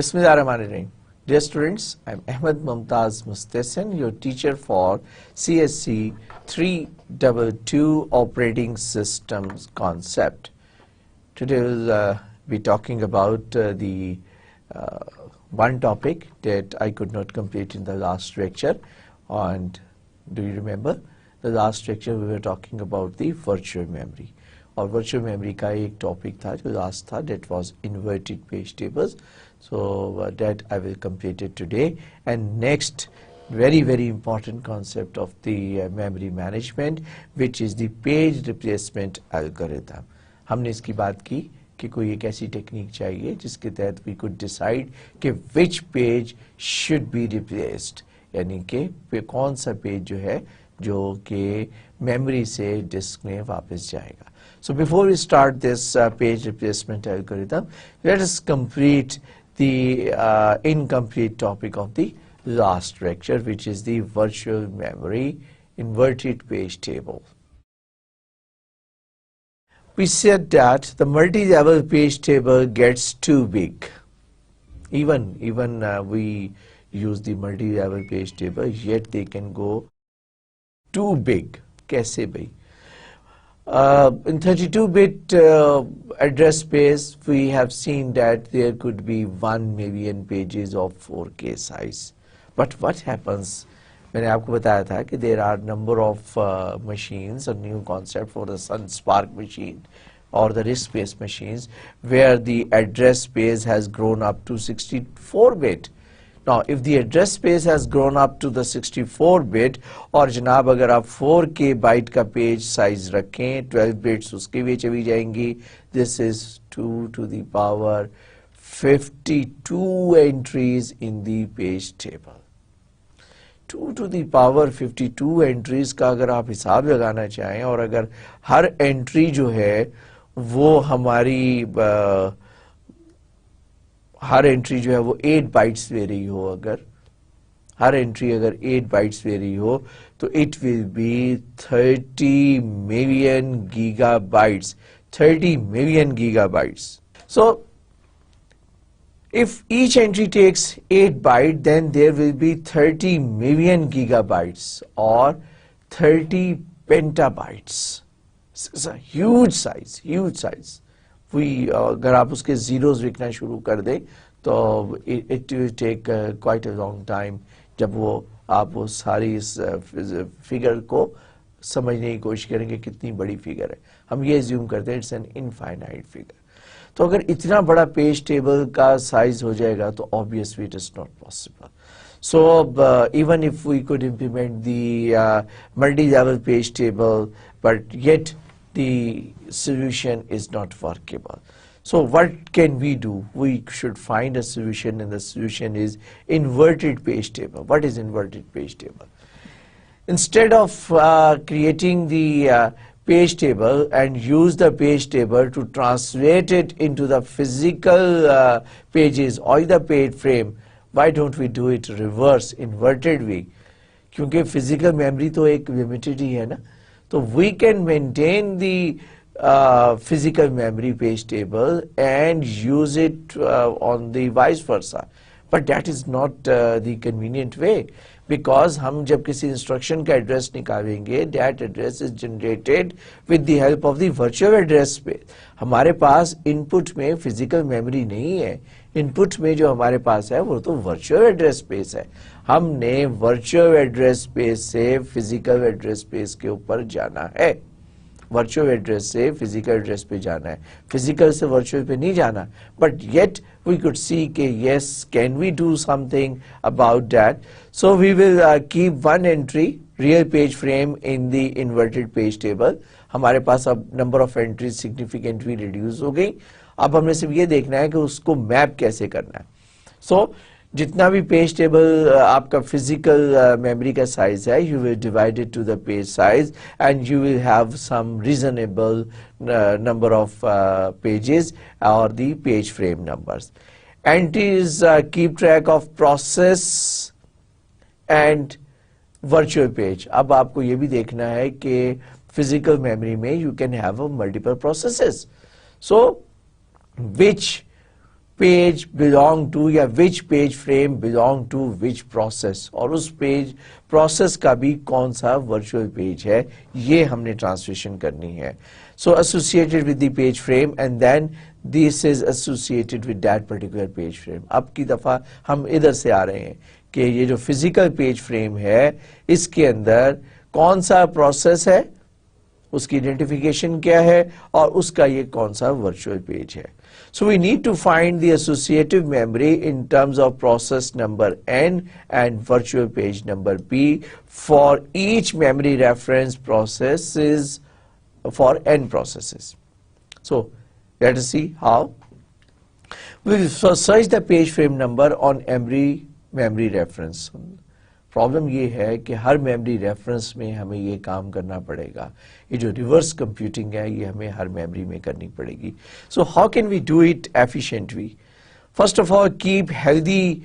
Bismillahirrahmanirrahim. Dear students, I am Ahmed Mumtaz Mustahsin, your teacher for CSC 322 Operating Systems Concept. Today we'll be talking about the one topic that I could not complete in the last lecture. And do you remember? The last lecture we were talking about the virtual memory. और virtual memory का एक topic था जो last था, that was inverted page tables. So that I will complete it today. And next very important concept of the memory management, which is the page replacement algorithm. हमने इसकी बात की कि कोई एक ऐसी टेक्निक चाहिए जिसके तहत we could decide कि which page should be replaced, यानी कि कौन सा पेज जो है जो कि मेमोरी से डिस्क में वापस जाएगा. So before we start this page replacement algorithm, let us complete the incomplete topic of the last lecture, which is the virtual memory inverted page table. We said that the multi-level page table gets too big. Even we use the multi-level page table, yet they can go too big. कैसे भाई? In 32-bit address space, we have seen that there could be 1 million pages of 4K size. But what happens? मैंने आपको बताया था कि there are number of machines, a new concept for the Sun Sparc machine or the RISC-based machines, where the address space has grown up to 64-bit. Now, if the address space has grown up to the 64-bit, और जनाब अगर आप 4K bite का page size रखें, 12 bits उसकी भी चली जाएंगी. This is 2 to the power 52 entries in the page table. 2 to the power 52 entries का अगर आप हिसाब लगाना चाहें, और अगर हर एंट्री जो है वो हमारी हर एंट्री जो है वो 8 बाइट्स ले रही हो, अगर हर एंट्री अगर 8 बाइट्स ले रही हो, तो it will B 30 million gigabytes. 30 million gigabytes. So if each entry takes 8 bytes, then there will be 30 million gigabytes or 30 petabytes. It's a huge size, huge size. अगर आप उसके zeros लिखना शुरू कर दें तो it will take quite a long time जब आप वो सारी इस फिगर को समझने की कोशिश करेंगे कितनी बड़ी फिगर है. हम ये assume करते हैं it's an infinite figure. तो अगर इतना बड़ा पेज टेबल का साइज हो जाएगा तो obviously it is not possible. So even if we could implement the multi-level page table, but yet the solution is not workable. So what can we do? We should find a solution, and the solution is inverted page table. What is inverted page table? Instead of creating the page table and use the page table to translate it into the physical pages or the page frame, why don't we do it reverse, inverted way? क्योंकि physical memory तो एक limited ही है ना. So we can maintain the physical memory page table and use it on the vice versa. But that is not the convenient way, because हम जब किसी instruction का address निकालेंगे, that address is generated with the help of the virtual address space. हमारे पास input में physical memory नहीं है. Input में जो हमारे पास है वो तो virtual address space है. हमने virtual address space से physical address space के ऊपर जाना है. virtual address से physical address पे जाना है. physical से virtual पे नहीं जाना. But yet we could see कि yes, can we do something about that? So we will keep one entry, real page frame, in the inverted page table. हमारे पास अब number of entries significantly reduce हो गई. अब हमें सिर्फ ये देखना है कि उसको मैप कैसे करना है. So जितना भी पेज टेबल आपका फिजिकल मेमोरी का साइज है, you will divide it to the page size and you will have some reasonable number of pages or the page frame numbers. Entries keep track of process and virtual page. अब आपको ये भी देखना है कि physical memory में you can have multiple processes. So which page belong to या which page frame belong to which process, और उस पेज प्रोसेस का भी कौन सा वर्चुअल पेज है, ये हमने ट्रांसलेशन करनी है. So associated with the page frame and then this is associated with that particular page frame. अब की दफा हम इधर से आ रहे हैं कि ये जो फिजिकल पेज फ्रेम है इसके अंदर कौन सा प्रोसेस है, उसकी आइडेंटिफिकेशन क्या है और उसका ये कौन सा वर्चुअल पेज है. So we need to find the associative memory in terms of process number n and virtual page number p for each memory reference processes for n processes. So let us see how. We will search the page frame number on every memory reference. Problem ये है कि हर memory reference में हमें ये काम करना पड़ेगा. ये जो रिवर्स कंप्यूटिंग है ये हमें हर मेमोरी में करनी पड़ेगी. So how can we do it efficiently? First of all keep healthy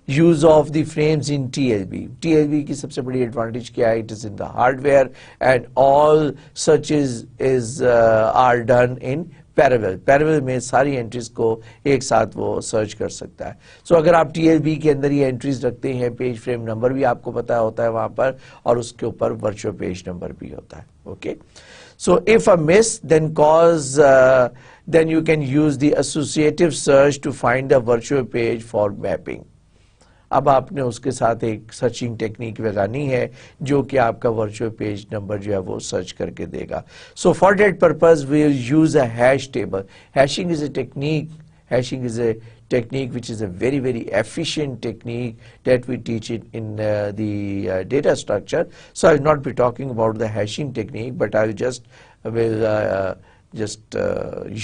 use of the frames in TLB. TLB की सबसे बड़ी एडवांटेज क्या है? It is in the hardware and all searches is are done in parallel. Parallel में सारी entries को एक साथ वो सर्च कर सकता है. सो अगर आप TLB के अंदर ये एंट्रीज रखते हैं, पेज फ्रेम नंबर भी आपको पता होता है वहां पर, और उसके ऊपर वर्चुअल पेज नंबर भी होता है. Okay, so if a miss then you can use the associative search to find the virtual page for mapping. अब आपने उसके साथ एक सर्चिंग टेक्निक लगानी है जो कि आपका वर्चुअल पेज नंबर जो है वो सर्च करके देगा. So for that purpose we will use a hash table. Hashing is a technique which is a very efficient technique that we teach it in the data structure. So I will not be talking about the hashing technique, but I will just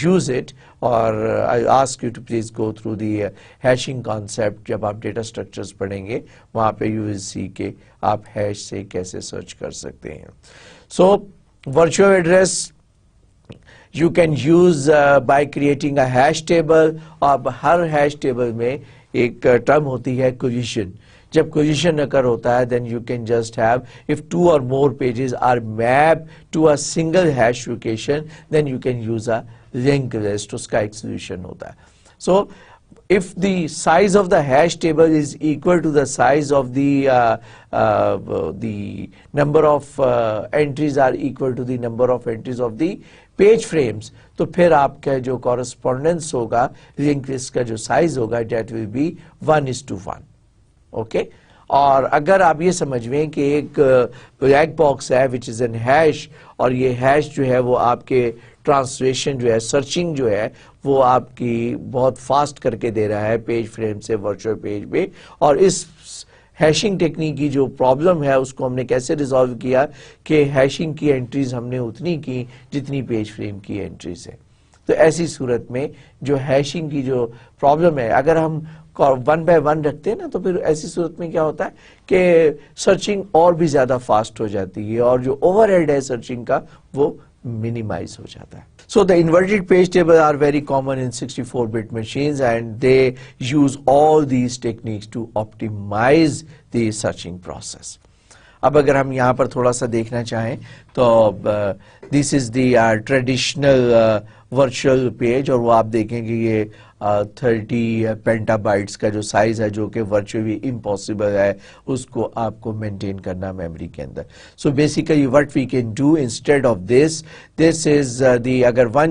use it, or I ask you to please go through the hashing concept. जब आप data structures पढ़ेंगे वहाँ पे you will see कि आप hash से कैसे search कर सकते हैं. So virtual address you can use by creating a hash table. अब हर hash table में एक term होती है collision. जब collision occur होता है then you can just have, if 2 or more pages are mapped to a single hash location, then you can use a linked list. उसका एक solution होता है. So if the size of the hash table is equal to the size of the number of entries are equal to the number of entries of the page frames, तो फिर आपका जो correspondence होगा linked list का जो size होगा that will be 1:1. Okay, और अगर आप ये समझवें कि एक ब्लैक बॉक्स है विच इज एन हैश, और ये हैश जो है वो आपके ट्रांसलेशन जो है, सर्चिंग जो है वो आपकी बहुत फास्ट करके दे रहा है पेज फ्रेम से वर्चुअल पेज पे. और इस हैशिंग टेक्निक की जो प्रॉब्लम है उसको हमने कैसे रिजॉल्व किया कि हैशिंग की एंट्रीज हमने उतनी की जितनी पेज फ्रेम की एंट्रीज है. तो ऐसी सूरत में जो हैशिंग की जो प्रॉब्लम है, अगर हम 1 by 1 रखते हैं ना, तो फिर ऐसी सूरत में क्या होता है कि सर्चिंग और भी ज्यादा फास्ट हो जाती है और जो ओवरहेड है सर्चिंग का वो मिनिमाइज हो जाता है. So the inverted page table are very common in 64-bit machines and they use all these techniques to optimize the searching process. अब अगर हम यहाँ पर थोड़ा सा देखना चाहें तो this is the traditional virtual page, और वो आप देखेंगे ये 30 पेंटाबाइट्स का जो साइज है जो कि वर्चुअली इम्पॉसिबल है उसको आपको मेंटेन करना मेमोरी के अंदर. So basically what we can do instead of this is the, अगर 1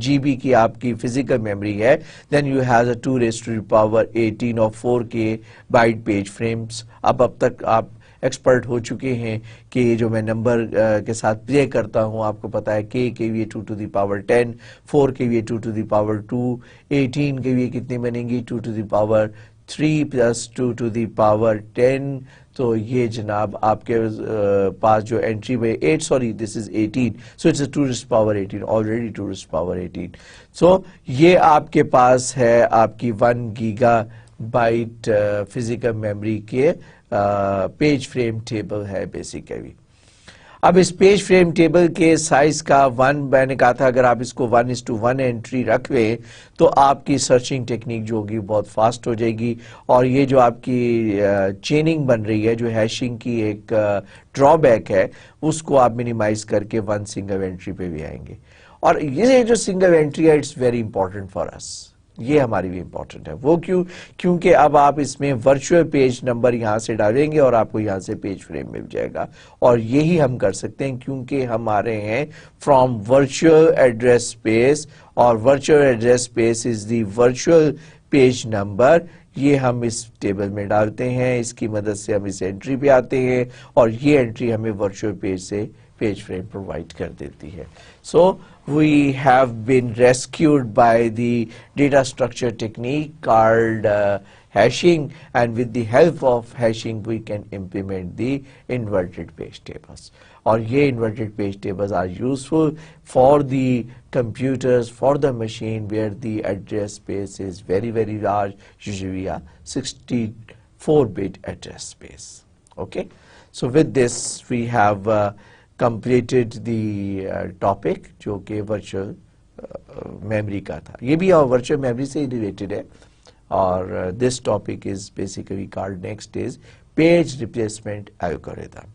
GB की आपकी फिजिकल मेमोरी है देन यू हैव अ 2⁻18 और 4K बाइट पेज फ्रेम्स. अब तक आप एक्सपर्ट हो चुके हैं कि जो मैं नंबर के साथ प्ले करता हूं, आपको पता है k के लिए 2⁻10, 4 के लिए 2⁻2, 18 के लिए कितनी बनेंगी 2⁻3 प्लस 2⁻10. तो ये जनाब आपके पास जो एंट्री में 8, sorry this is 18, so it's 2⁻18 already 2⁻18. सो ये आपके पास है आपकी 1 गीगाबाइट फिजिकल मेमोरी के पेज फ्रेम टेबल है बेसिकली. अब इस पेज फ्रेम टेबल के साइज का 1, मैंने कहा था अगर आप इसको 1:1 एंट्री रख लें तो आपकी सर्चिंग टेक्निक जो होगी बहुत फास्ट हो जाएगी, और ये जो आपकी चेनिंग बन रही है, जो हैशिंग की एक ड्रॉबैक है, उसको आप मिनिमाइज करके 1 सिंगल एंट्री पे भी आएंगे. और ये जो सिंगल एंट्री है it's very important for us ये हमारी भी इंपॉर्टेंट है। वो क्यों? क्योंकि अब आप इसमें वर्चुअल पेज नंबर यहां से डालेंगे और आपको यहां से पेज फ्रेम मिल जाएगा, और यही हम कर सकते हैं क्योंकि हमारे हैं फ्रॉम वर्चुअल एड्रेस स्पेस, और virtual address space is the virtual page number. ये हम इस टेबल में डालते हैं, इसकी मदद से हम इस एंट्री पे आते हैं, और ये एंट्री हमें वर्चुअल पेज से पेज फ्रेम प्रोवाइड कर देती है। So we have been rescued by the data structure technique called hashing, and with the help of hashing we can implement the inverted page tables. और ये inverted page tables are useful for the computers, for the machine where the address space is very large, usually a 64-bit address space. Okay, so with this we have completed the topic जो कि virtual memory का था। ये भी virtual memory से ही related है, और this topic is basically called next is page replacement algorithm.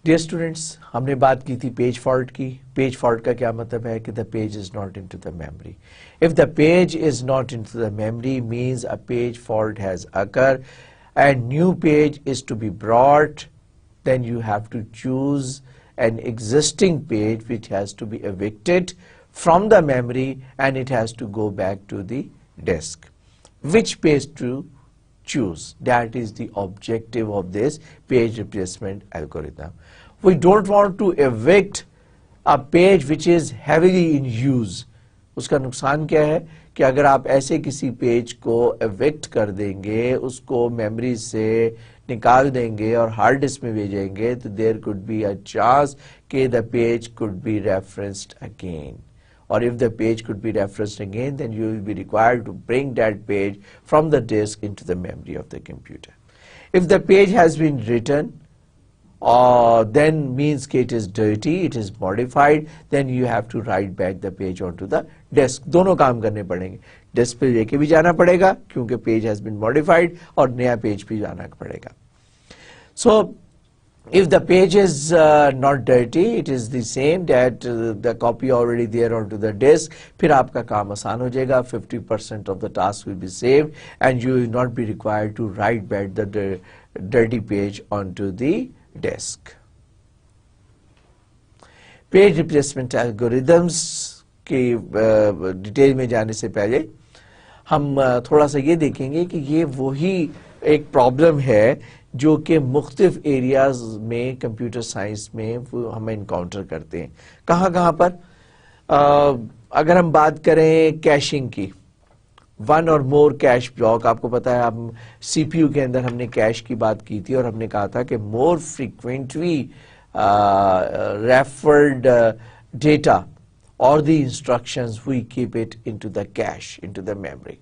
Dear students, हमने बात की थी पेज फॉल्ट की। पेज फॉल्ट का क्या मतलब है कि the page is not into the memory. If the page is not into the memory means a page fault has occur and new page is to be brought, then you have to choose an existing page which has to be evicted from the memory and it has to go back to the disk. Which page to choose? That is the objective of this page replacement algorithm. We don't want to evict a page which is heavily in use. उसका नुकसान क्या है कि अगर आप ऐसे किसी page को evict कर देंगे, उसको मेमोरी से निकाल देंगे और हार्ड डिस्क में भेजेंगे, तो there could be a chance कि the page could be referenced again, और if the page could be referenced again then you will be required to bring that page from the disk into the memory of the computer. If the page has been written then means कि it is dirty, it is modified, then you have to write back the page onto the disk। दोनों काम करने पड़ेंगे, disc पे लेके भी जाना पड़ेगा क्योंकि पेज हैज बीन मॉडिफाइड, और नया पेज भी जाना पड़ेगा। So if the page is not dirty, it is the same that the copy already there onto the disk, फिर आपका काम आसान हो जाएगा, 50% of the task will be saved and you will not be required to write back the dirty page onto the desk। Page replacement algorithms के detail में जाने से पहले हम थोड़ा सा ये देखेंगे कि ये वही एक प्रॉब्लम है जो कि मुख्तलिफ एरियाज में कंप्यूटर साइंस में वो हम इनकाउंटर करते हैं। कहाँ पर? अगर हम बात करें कैशिंग की, वन और मोर कैश ब्लॉक, आपको पता है हम सीपीयू के अंदर हमने कैश की बात की थी और हमने कहा था कि मोर फ्रीक्वेंटली रेफर्ड डेटा और the instructions we keep it into the cache, into the memory.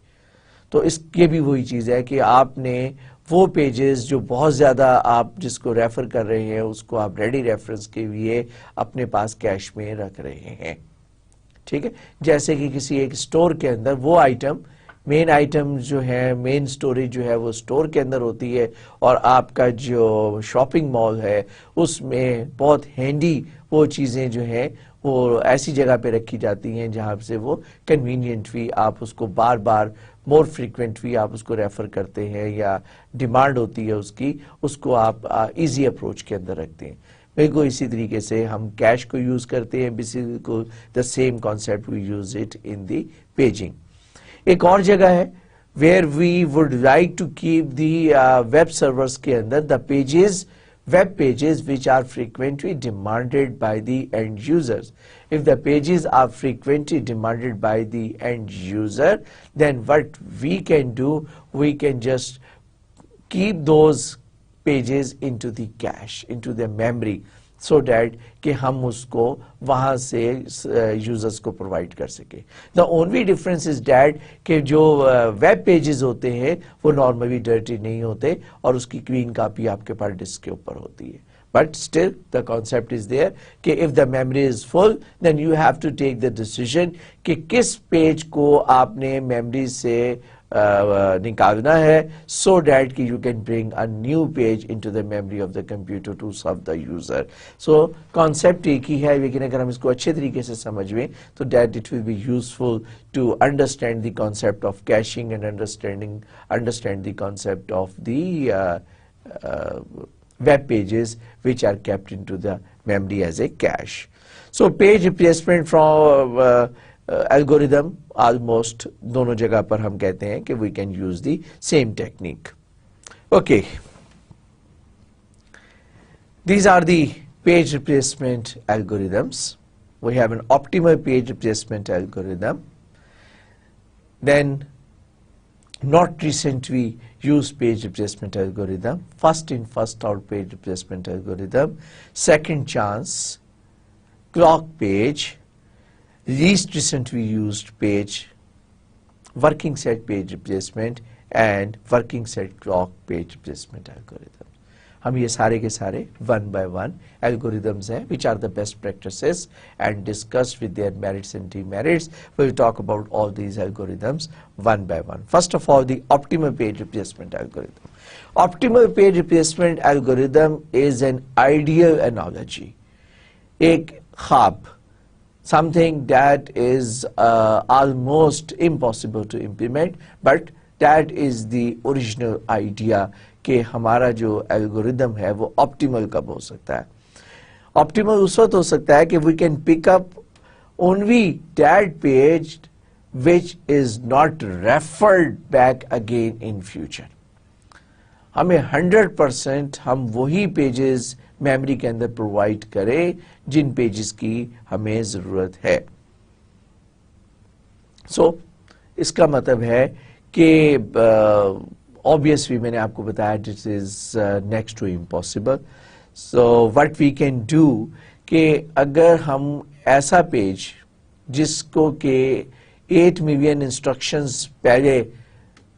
तो इसके भी वही चीज है कि आपने वो पेजेस जो बहुत ज्यादा आप जिसको रेफर कर रहे हैं उसको आप रेडी रेफरेंस के लिए अपने पास कैश में रख रहे हैं। ठीक है, जैसे कि किसी एक स्टोर के अंदर वो मेन आइटम जो है, मेन स्टोरेज जो है वो स्टोर के अंदर होती है, और आपका जो शॉपिंग मॉल है उसमें बहुत हैंडी वो चीज़ें जो हैं वो ऐसी जगह पे रखी जाती हैं जहाँ से वो कन्वीनियंटली आप उसको बार बार मोर फ्रीक्वेंटली आप उसको रेफर करते हैं या डिमांड होती है उसकी, उसको आप इजी अप्रोच के अंदर रखते हैं। बिल्कुल इसी तरीके से हम कैश को यूज करते हैं, बिल्कुल the same concept we use it in the paging. एक और जगह है where we would like to keep the web servers के अंदर the pages, web pages which are frequently demanded by the end users. If the pages are frequently demanded by the end user, then what we can do, we can just keep those pages into the cache, into the memory, so that कि हम उसको वहाँ से users को provide कर सके। The only difference is that कि जो वेब पेजेस होते हैं वो नॉर्मली डर्टी नहीं होते और उसकी क्लीन कॉपी आपके पास डिस्क के ऊपर होती है। But still the concept is there कि if the memory is full then you have to take the decision कि किस पेज को आपने मेमोरी से निकालना है so that कि you can bring a new page into the memory of the computer to serve the user. So concept एक ही है, लेकिन अगर हम इसको अच्छे तरीके से समझ में तो that it will be useful to understand the concept of caching and understand the concept of the web pages which are kept into the memory as a cache. So page replacement from algorithm almost दोनों जगह पर हम कहते हैं कि we can use the same technique. Okay, these are the page replacement algorithms. We have an optimal page replacement algorithm. Then not recently used page replacement algorithm, first in first out page replacement algorithm, second chance, clock page, least recently used page, working set page replacement and working set clock page replacement algorithm. हम ये सारे के सारे one by one algorithms हैं which are the best practices and discussed with their merits and demerits. We will talk about all these algorithms one by one. First of all, the optimal page replacement algorithm. Optimal page replacement algorithm is an ideal analogy. एक ख्वाब, something that is almost impossible to implement, but that is the original idea कि हमारा जो algorithm है वो optimal कब हो सकता है. ऑप्टिमल उस वक्त हो सकता है कि we can pick up only that page which is not referred back again in future. हमें 100% हम वही पेजेस मेमोरी के अंदर प्रोवाइड करें जिन पेजेस की हमें जरूरत है. सो इसका मतलब है कि obviously मैंने आपको बताया this is next to impossible. So what we can do कि अगर हम ऐसा पेज जिसको के 8 मिलियन इंस्ट्रक्शंस पहले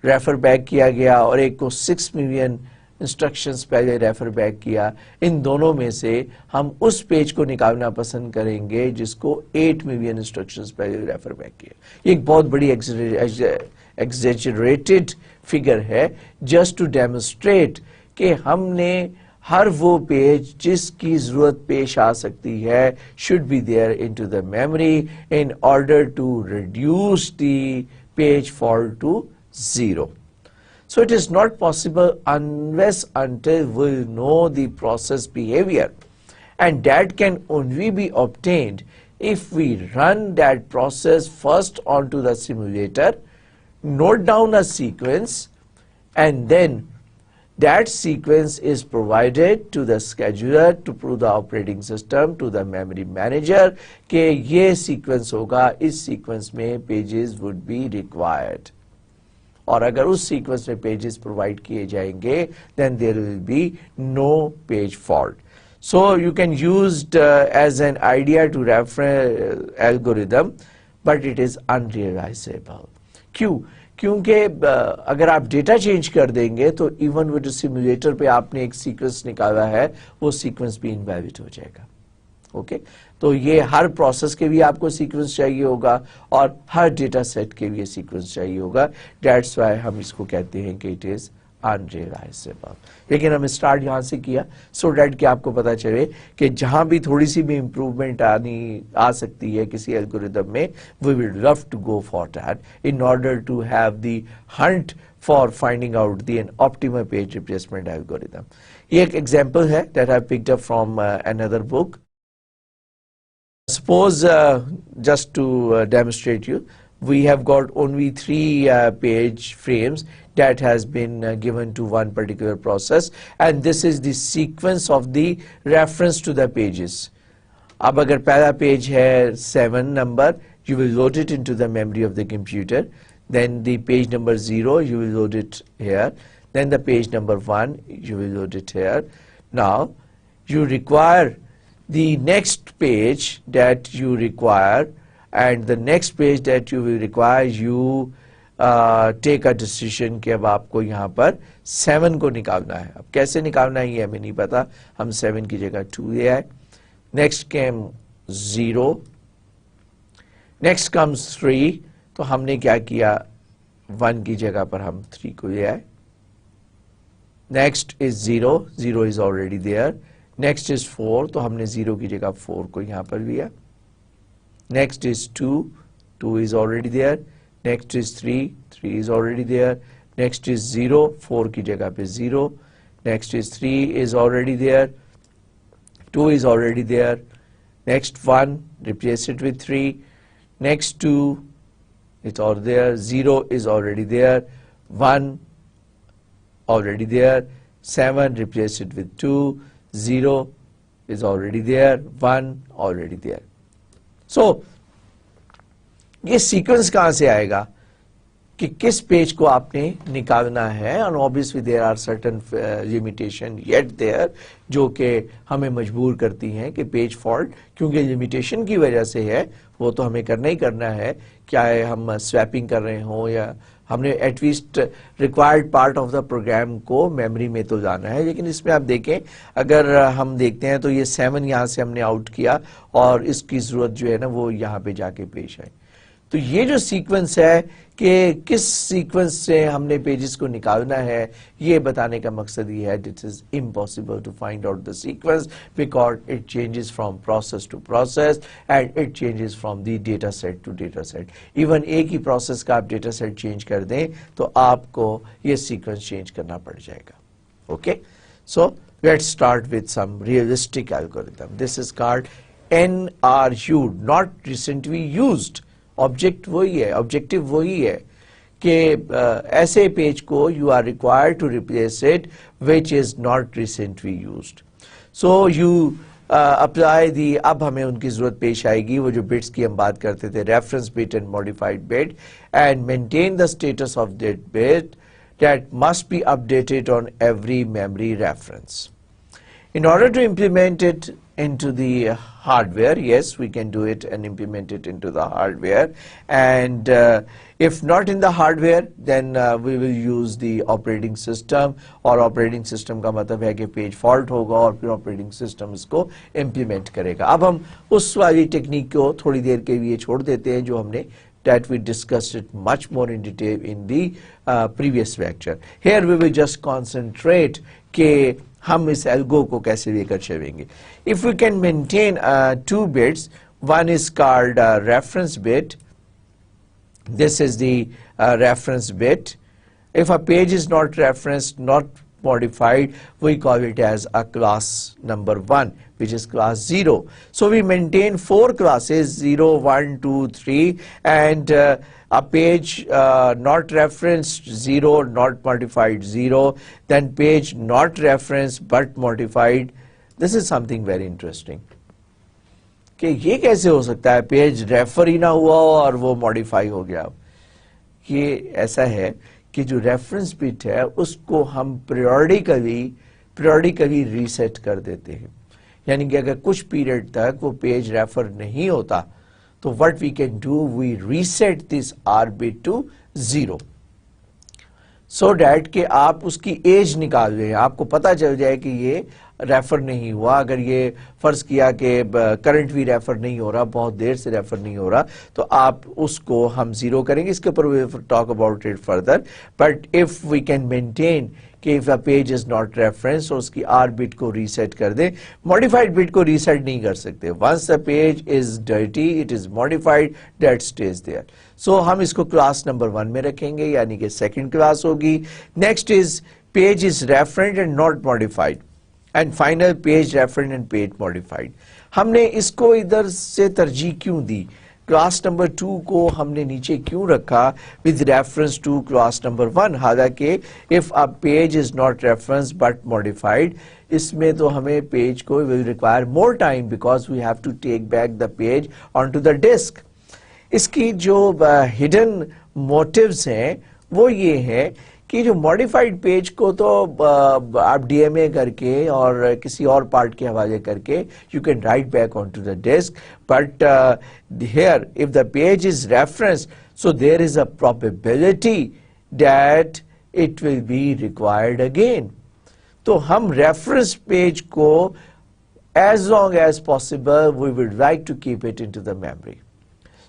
रेफर बैक किया गया और एक को 6 मिलियन इंस्ट्रक्शंस पहले रेफर बैक किया, इन दोनों में से हम उस पेज को निकालना पसंद करेंगे जिसको 8 मिलियन इंस्ट्रक्शंस पहले रेफर बैक किया. एक बहुत बड़ी exaggerated फिगर है जस्ट टू डेमोन्स्ट्रेट कि हमने हर वो पेज जिसकी जरूरत पेश आ सकती है should be there into the memory in order to reduce the page fault to 0. So it is not possible unless until we know the process behavior, and that can only be obtained if we run that process first onto the simulator, note down a sequence, and then that sequence is provided to the scheduler, to the operating system, to the memory manager कि ये sequence होगा, इस sequence में pages would be required. और अगर उस sequence में pages provide किए जाएंगे then there will be no page fault. So you can use as an idea to refer algorithm, but it is unrealizable. क्यों? क्योंकि अगर आप डेटा चेंज कर देंगे तो इवन विद सिमुलेटर पे आपने एक सीक्वेंस निकाला है वो सीक्वेंस भी इनवैलिड हो जाएगा. ओके, तो ये हर प्रोसेस के लिए आपको सीक्वेंस चाहिए होगा और हर डेटा सेट के लिए सीक्वेंस चाहिए होगा. दैट्स व्हाई हम इसको कहते हैं कि इट इज अनरियलाइजेबल. लेकिन हम स्टार्ट यहाँ से किया सो डैट कि आपको पता चले कि जहां भी थोड़ी सी भी इंप्रूवमेंट आ सकती है किसी एल्गोरिदम में, we will love to go for that in order to have the hunt for finding out the an optimal page replacement algorithm. ये एक एग्जांपल है that I picked up from another book. Suppose just to demonstrate you, we have got only 3 page frames that has been given to one particular process, and this is the sequence of the reference to the pages. अब अगर पहला page है 7 number, you will load it into the memory of the computer. Then the page number 0, you will load it here. Then the page number 1, you will load it here. Now you require the next page that you require, and the next page that you will require, you take a decision कि अब आपको यहाँ पर 7 को निकालना है. अब कैसे निकालना है ये हमें नहीं पता, हम 7 की जगह 2 ले आए. Next came 0, next comes 3, तो हमने क्या किया 1 की जगह पर हम 3 को ले आए. Next is 0, 0 is already there. Next is 4, तो हमने 0 की जगह 4 को यहां पर लिया. Next is 2, 2 is already there. Next is 3, 3 is already there. Next is 0, 4 की जगह पे 0. Next is 3 is already there. 2 is already there. Next 1, replace it with 3. Next 2, it's all there. 0 is already there. 1 already there. 7, replace it with 2. 0 is already there. 1 already there. So ये sequence कहां से आएगा कि किस page को आपने निकालना है. And obviously there are certain limitation yet there जो कि हमें मजबूर करती हैं कि पेज फॉल्ट क्योंकि लिमिटेशन की वजह से है, वो तो हमें करना ही करना है, क्या है हम स्वैपिंग कर रहे हों या हमने at least required part of the program को मेमोरी में तो लाना है. लेकिन इसमें आप देखें, अगर हम देखते हैं तो ये 7 यहाँ से हमने आउट किया और इसकी जरूरत जो है ना वो यहाँ पे जाके पेश है. तो ये जो सीक्वेंस है कि किस सीक्वेंस से हमने पेजेस को निकालना है, ये बताने का मकसद ये है. It is impossible to find out the sequence because it changes from process to process and it changes from the data set to data set. Even एक ही प्रोसेस का आप डेटा सेट चेंज कर दें तो आपको ये सीक्वेंस चेंज करना पड़ जाएगा. Okay, so let's start with some realistic algorithm. This is called NRU, not recently used. Object वही है, ऑब्जेक्टिव वही है कि ऐसे पेज को you are required to replace it which is not recently used. So you apply the. अब हमें उनकी जरूरत पेश आएगी, वो जो बिट्स की हम बात करते थे, reference bit and modified bit, and maintain the status of that bit that must be updated on every memory reference. In order to implement it into the hardware, yes, we can do it and implement it into the hardware, and if not in the hardware, then we will use the operating system. और operating system का मतलब है कि page fault होगा और फिर operating system इसको implement करेगा. अब हम उस वाली टेक्निक को थोड़ी देर के लिए छोड़ देते हैं जो हमने that we discussed it much more in detail in the previous lecture. Here we will just concentrate कि हम इस एल्गो को कैसे लेकर चलेंगे. If we can maintain 2 bits, one is called reference bit. This is the reference bit. If a page is not referenced, not modified, we call it as a class number 1, which is class 0. So we maintain 4 classes, 0, 1, 2, 3, and a page not referenced, 0, not modified, 0, then page not referenced but modified. This is something very interesting. कि ये कैसे हो सकता है page refer ही ना हुआ और वो मॉडिफाई हो गया. ये ऐसा है कि जो रेफरेंस बिट है उसको हम periodically रीसेट कर देते हैं. यानी कि अगर कुछ पीरियड तक वो पेज रेफर नहीं होता तो what we can do, we reset this R bit to 0 so that कि आप उसकी एज निकाल लें, आपको पता चल जाए कि ये रेफर नहीं हुआ. अगर ये फर्ज किया कि करंट भी रेफर नहीं हो रहा, बहुत देर से रेफर नहीं हो रहा, तो आप उसको हम 0 करेंगे. इसके ऊपर we talk about it further. But if we can maintain कि if a page is not reference और उसकी R बिट को रीसेट कर दे. मॉडिफाइड बिट को रीसेट नहीं कर सकते. Once the page is dirty, it is modified, that stage there. So हम इसको क्लास नंबर 1 में रखेंगे, यानी कि सेकंड क्लास होगी. Next is page is referent and not modified, and final page referent and page modified. हमने इसको इधर से तरजीह क्यों दी, क्लास नंबर 2 को हमने नीचे क्यों रखा with reference to class number 1. हालांकि if a page is not reference but modified, इसमें तो हमें पेज को will require more time because we have to take back the page on to the disk. इसकी जो हिडन मोटिव्स हैं वो ये है कि जो मॉडिफाइड पेज को तो आप DMA करके और किसी और पार्ट के हवाले करके you can write back on to the disk. But here if the page is reference, so there is a probability that it will be required again. तो हम रेफरेंस पेज को as long as possible we would like to keep it into the memory.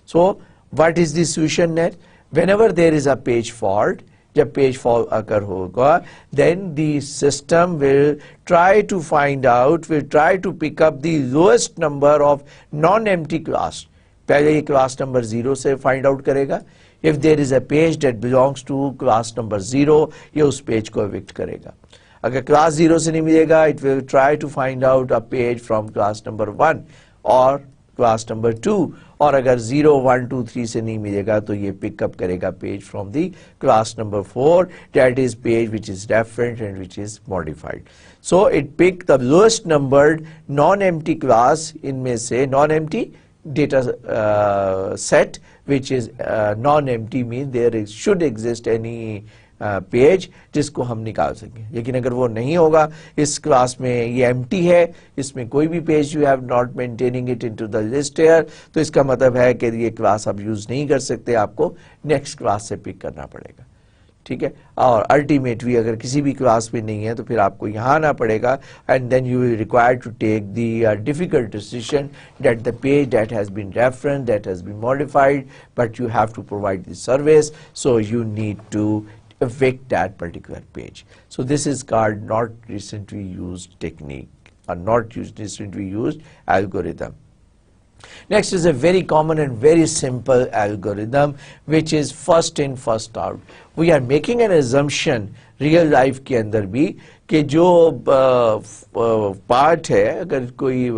So what is the solution net? whenever there is a page fault, जब page fault अकर होगा, then the system will try to find out, will try to pick up the lowest number of non-empty class. पहले ये class number 0 से find out करेगा. If there is a page that belongs to class number 0, ये उस page को evict करेगा. अगर class 0 से नहीं मिलेगा, it will try to find out a page from class number 1 or class number 2, और अगर 0, 1, 2, 3 से नहीं मिलेगा तो ये पिकअप करेगा page from the class number 4, that is page which is referent and which is modified. So it pick the lowest numbered non empty class, इनमें से non empty data set which is non-empty means there should exist any page जिसको हम निकाल सकें. लेकिन अगर वो नहीं होगा, इस क्लास में ये एम्प्टी है, इसमें कोई भी page you have not maintaining it into the list here, तो इसका मतलब है कि ये क्लास आप यूज नहीं कर सकते, आपको नेक्स्ट क्लास से पिक करना पड़ेगा. ठीक है. और अल्टीमेटली अगर किसी भी क्लास में नहीं है तो फिर आपको यहाँ आना पड़ेगा, and then you will require to take the difficult decision that the page that has been referenced, that has been modified, but you have to provide the service, so you need to evict that particular page. So this is called not recently used technique, or not recently used algorithm. Next is a very common and very simple algorithm which is first in first out. We are making an assumption real life के अंदर भी कि जो part है, अगर कोई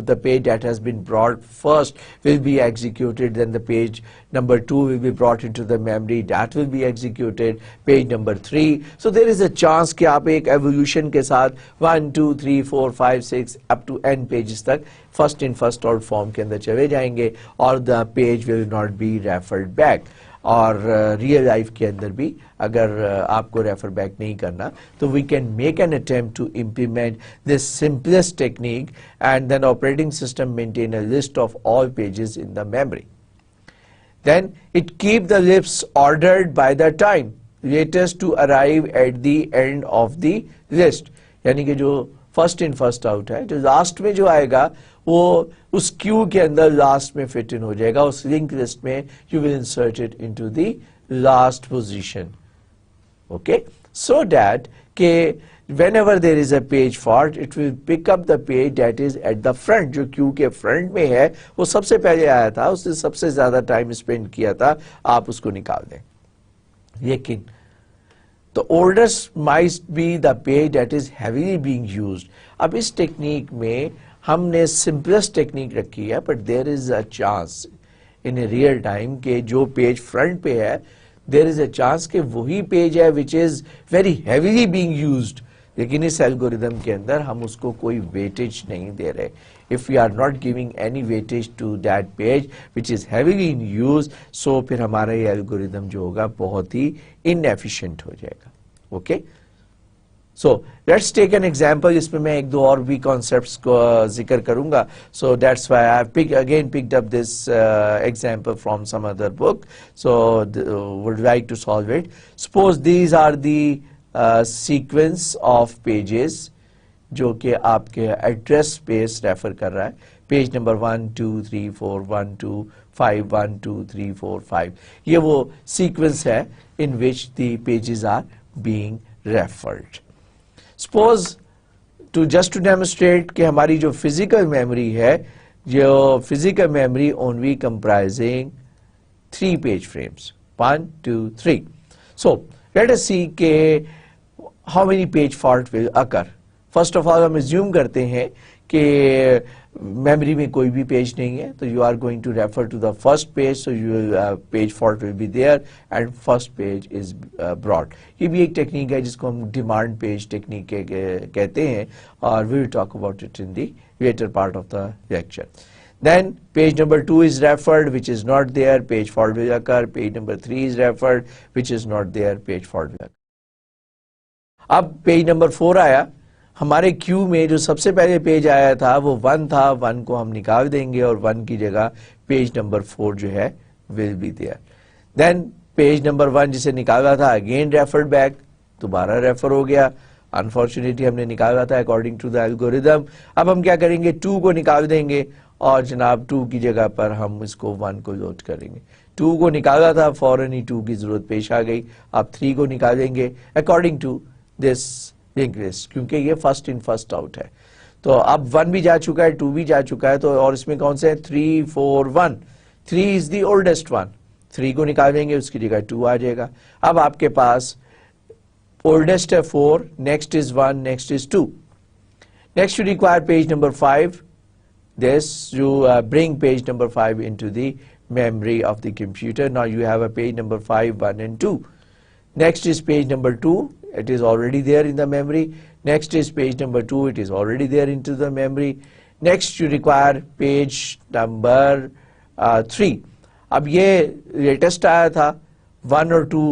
the page that has been brought first will be executed, then the page number 2 will be brought into the memory, that will be executed, page number 3. So there is a chance कि आप एक evolution के साथ 1, 2, 3, 4, 5, 6 up to n pages तक first in first out form के अंदर चले जाएंगे, और the page will not be referred back. और रियल लाइफ के अंदर भी अगर आपको रेफर बैक नहीं करना, तो we can make an attempt to implement this simplest technique, and then operating system maintain a list of all pages in the memory. Then it keep the lists ordered by the time latest to arrive at the end of the list. यानी कि जो first in first out है, जो last में जो आएगा वो उस क्यू के अंदर लास्ट में फिट इन हो जाएगा, उस लिंक लिस्ट में you will insert it into the last position. Okay, so that के whenever there is a page fault, it will pick up the page that is at the front, जो Q के front में है, वो सबसे पहले आया था, उसने सबसे ज्यादा टाइम स्पेंड किया था, आप उसको निकाल दें. लेकिन the oldest might be the page that is heavily being used. अब इस टेक्निक में हमने सिंपलेस्ट टेक्निक रखी है, but there is a chance in a real time के जो पेज फ्रंट पे है, देयर इज अ चांस कि वही पेज है which is very heavily being used. लेकिन इस एल्गोरिदम के अंदर हम उसको कोई वेटेज नहीं दे रहे. If we are not giving any weightage to that page which is heavily in use, so फिर हमारा ये एल्गोरिदम जो होगा बहुत ही इनएफिशिएंट हो जाएगा. Okay, so let's take an example. इसमें मैं एक दो और भी कॉन्सेप्ट्स को जिक्र करूंगा. So that's why I picked up this example from some other book. So would like to solve it. Suppose these are the sequence of pages जो कि आपके एड्रेस स्पेस रेफर कर रहा है. Page number 1, 2, 3, 4, 1, 2, 5, 1, 2, 3, 4, 5. ये वो सीक्वेंस है in which the pages are being referred. Suppose just to demonstrate कि हमारी जो physical memory है, जो physical memory only comprising 3 page frames, 1, 2, 3. So let us see कि how many page fault will occur. First of all हम assume करते हैं कि मेमोरी में कोई भी पेज नहीं है, तो you are going to refer to the first page, so you will page fault will be there and first page is brought. ये भी एक टेक्निक है जिसको हम डिमांड पेज टेक्निक कहते हैं, और we will talk about it in the later part of the lecture. Then page number 2 is referred, which is not there, page fault will occur. Page number 3 is referred, which is not there, page fault will occur. अब page number 4 आया. हमारे Q में जो सबसे पहले page आया था वो 1 था, 1 को हम निकाल देंगे और 1 की जगह पेज नंबर 4 जो है will be there. Then page number 1 जिसे निकाला था अगेन रेफर्ड बैक, दोबारा रेफर हो गया. अनफॉर्चुनेटली हमने निकाला था अकॉर्डिंग टू द एल्गोरिदम. अब हम क्या करेंगे, 2 को निकाल देंगे और जनाब 2 की जगह पर हम इसको 1 को लोड करेंगे. 2 को निकाला था, फौरन ही 2 की जरूरत पेश आ गई, आप 3 को निकालेंगे according to this link list, क्योंकि ये फर्स्ट इन फर्स्ट आउट है। तो अब 1 भी जा चुका है, 2 भी जा चुका है, तो और इसमें कौन से है 3 4 1, 3 इज द ओल्डेस्ट वन, 3 को निकालेंगे उसकी जगह 2 आ जाएगा। अब आपके पास oldest है 4, next is 1, next is 2. Next you require page number 5. This you bring page number 5 into the memory of the computer. Now you have a page number 5, 1 and 2. Next is page number 2. It is already there in the memory. Next is page number 2. It is already there into the memory. Next you require page number 3. अब ये latest आया था, 1 और 2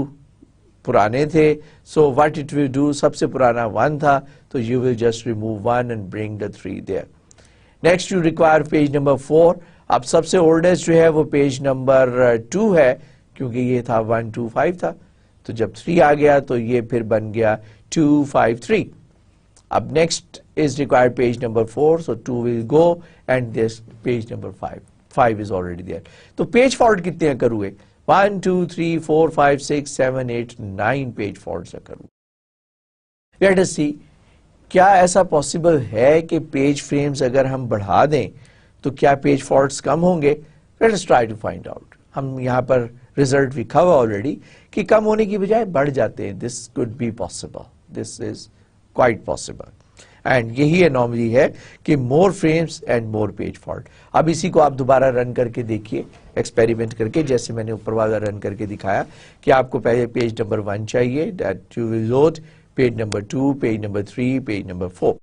पुराने थे, so what it will do, सबसे पुराना 1 था, तो you will just remove 1 and bring the 3 there. Next you require page number 4. अब सबसे oldest जो है वो page number 2 है, क्योंकि ये था 1 2 5 था, तो जब 3 आ गया तो ये फिर बन गया 2 5 3. अब next is required page number 4, so 2 will go and this page number 5 is already there. तो page fault कितने अकर हुए? 1 2 3 4 5 6 7 8 9 पेज फॉल्ट्स अकर हुए। लेट अस सी, क्या ऐसा पॉसिबल है कि पेज फ्रेम्स अगर हम बढ़ा दें तो क्या पेज फॉल्ट्स कम होंगे? Let us try to find out. हम यहाँ पर रिजल्ट लिखा हुआ ऑलरेडी कि कम होने की बजाय बढ़ जाते हैं। This could be possible, this is quite possible, and यही एनॉमली है कि more frames and more page fault. अब इसी को आप दोबारा रन करके देखिए, एक्सपेरिमेंट करके, जैसे मैंने ऊपर वाला रन करके दिखाया कि आपको पहले पेज नंबर 1 चाहिए, that you will load page number 2, page number 3, page number 4.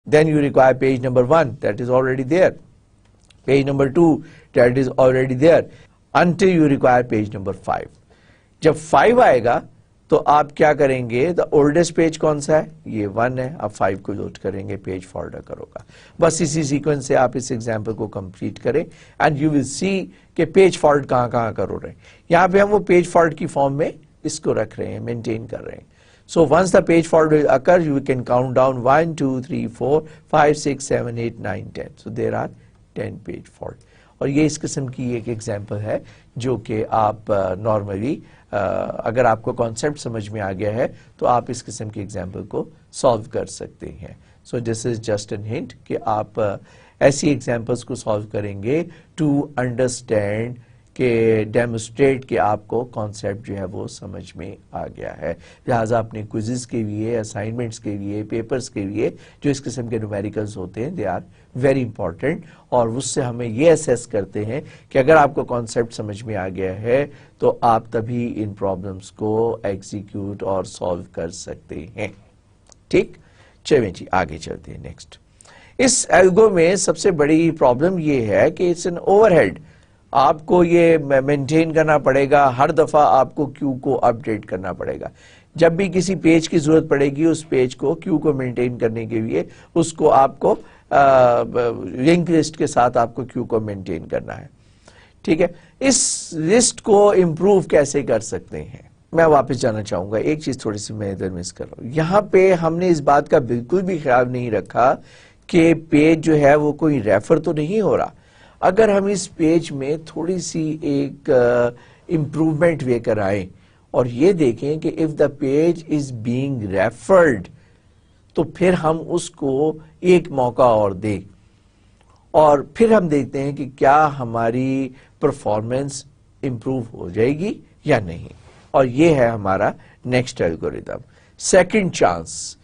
Then you require page number 1, that is already there. Page number 2, that is already there. Until you require page number 5. जब 5 आएगा तो आप क्या करेंगे? The oldest page कौन सा है? ये 1 है। अब 5 को लोड करेंगे, पेज फॉल्ट अकर होगा। बस इसी सीक्वेंस से आप इस एग्जाम्पल को कंप्लीट करें एंड यू विल सी कि पेज फॉल्ट कहाँ कहाँ अकर हो रहे हैं। यहाँ पे हम वो पेज फॉल्ट की फॉर्म में इसको रख रहे हैं, मेंटेन कर रहे हैं। So once the page fault will occur, you can count down 1, 2, 3, 4, 5, 6, 7, 8, 9, 10. So there are 10 page fault. और ये इस किस्म की एक एग्जाम्पल है जो कि आप नॉर्मली अगर आपको कॉन्सेप्ट समझ में आ गया है तो आप इस किस्म की एग्जाम्पल को सॉल्व कर सकते हैं। So this is just an hint कि आप ऐसी एग्जाम्पल्स को सॉल्व करेंगे टू अंडरस्टैंड के डेमोस्ट्रेट कि आपको कॉन्सेप्ट जो है वो समझ में आ गया है। लिहाजा अपने क्विज़ेस के लिए, असाइनमेंट्स के लिए, पेपर्स के लिए जो इस किस्म के न्यूमेरिकल्स होते हैं, दे आर वेरी इंपॉर्टेंट, और उससे हमें ये असेस करते हैं कि अगर आपको कॉन्सेप्ट समझ में आ गया है तो आप तभी इन प्रॉब्लम्स को एग्जीक्यूट और सॉल्व कर सकते हैं। ठीक, चलिए जी आगे चलते हैं। नेक्स्ट, इस एल्गो में सबसे बड़ी प्रॉब्लम ये है कि इट्स एन ओवरहेड। आपको ये मेंटेन करना पड़ेगा, हर दफा आपको क्यू को अपडेट करना पड़ेगा। जब भी किसी पेज की जरूरत पड़ेगी, उस पेज को, क्यू को मेंटेन करने के लिए उसको आपको लिंक लिस्ट के साथ आपको क्यू को मेंटेन करना है। ठीक है, इस लिस्ट को इंप्रूव कैसे कर सकते हैं? मैं वापस जाना चाहूंगा, एक चीज थोड़ी सी मैं इधर मिस कर रहा हूं। यहाँ पे हमने इस बात का बिल्कुल भी ख्याल नहीं रखा कि पेज जो है वो कोई रेफर तो नहीं हो रहा। अगर हम इस पेज में थोड़ी सी एक इम्प्रूवमेंट लेकर आए और ये देखें कि if the page is being referred, तो फिर हम उसको एक मौका और दें और फिर हम देखते हैं कि क्या हमारी परफॉर्मेंस इम्प्रूव हो जाएगी या नहीं। और ये है हमारा next algorithm, second chance.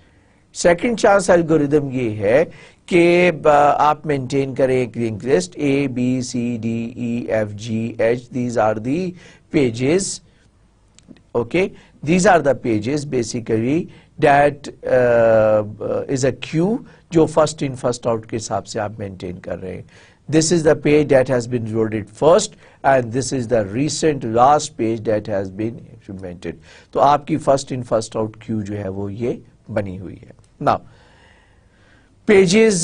Second chance algorithm ये है कि आप मेंटेन करें एक link list, A, B, C, D, E, F, G, H, these are the pages, okay, these are the pages basically that is a queue जो first in first out के हिसाब से आप मेंटेन कर रहे हैं। This is the page that has been loaded first and this is the recent last page that has been implemented. तो आपकी first in first out Q जो है वो ये बनी हुई है। Now pages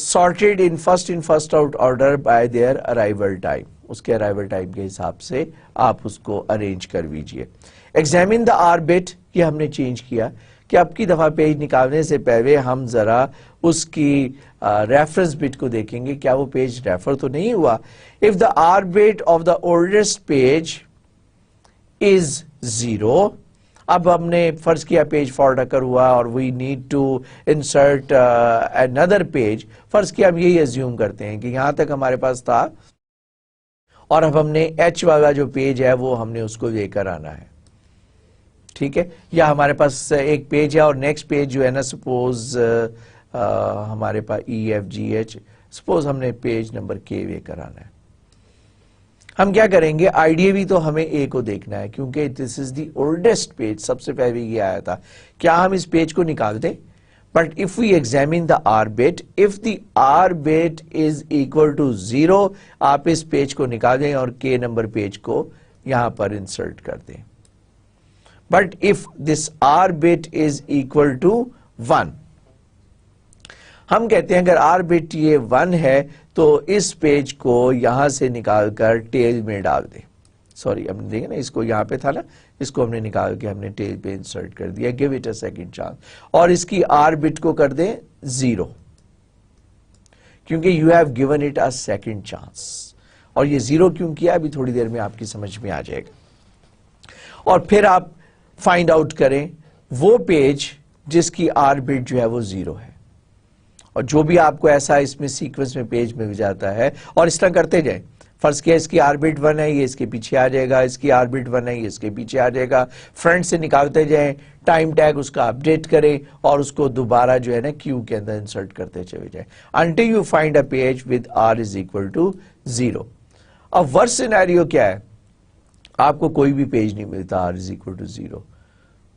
sorted in first out order by their arrival time, उसके अराइवल टाइम के हिसाब से आप उसको अरेंज कर लीजिए। एग्जामिन द आर बिट, ये हमने चेंज किया कि अब की दफा पेज निकालने से पहले हम जरा उसकी रेफरेंस बिट को देखेंगे, क्या वो पेज रेफर तो नहीं हुआ। If the R bit of the oldest page is 0, अब हमने फर्ज किया पेज फॉरवर्ड अकर हुआ और we need to insert another page. फर्ज किया हम यही एज्यूम करते हैं कि यहां तक हमारे पास था और अब हमने एच वाला जो पेज है वो हमने उसको लेकर आना है, ठीक है। या हमारे पास एक पेज है और नेक्स्ट पेज जो है ना, सपोज हमारे पास EFGH, सपोज हमने पेज नंबर K लेकर आना है। हम क्या करेंगे, आइडिया भी तो हमें A को देखना है क्योंकि this is the oldest page, सबसे पहले ये आया था। क्या हम इस पेज को निकाल दें? But if we examine the R bit, if the R bit is equal to 0, आप इस पेज को निकाल दें और K नंबर पेज को यहां पर इंसर्ट कर दें। But if this R bit is equal to 1, हम कहते हैं अगर आर बिट ये 1 है तो इस पेज को यहां से निकालकर टेल में डाल दें। सॉरी, हमने देखा ना, इसको यहां पे था ना, इसको हमने निकाल के हमने टेल पे इंसर्ट कर दिया। Give it a second chance और इसकी आर बिट को कर दें 0, क्योंकि you have given it a second chance. और ये 0 क्यों किया अभी थोड़ी देर में आपकी समझ में आ जाएगा। और फिर आप फाइंड आउट करें वो पेज जिसकी आर बिट जो है वो 0 है, और जो भी आपको ऐसा इसमें सीक्वेंस में पेज मिल जाता है, और इस तरह करते जाए। फर्स्ट किया इसकी आर बिट 1 है, ये इसके पीछे आ जाएगा, इसकी आर बिट 1 है, ये इसके पीछे आ जाएगा। फ्रंट से निकालते जाएं, टाइम टैग उसका अपडेट करें और उसको दोबारा जो है ना क्यू के अंदर इंसर्ट करते चले जाएं until you find a page with r is equal to 0। अब वर्स्ट सिनेरियो क्या है, आपको कोई भी पेज नहीं मिलता r is equal to 0,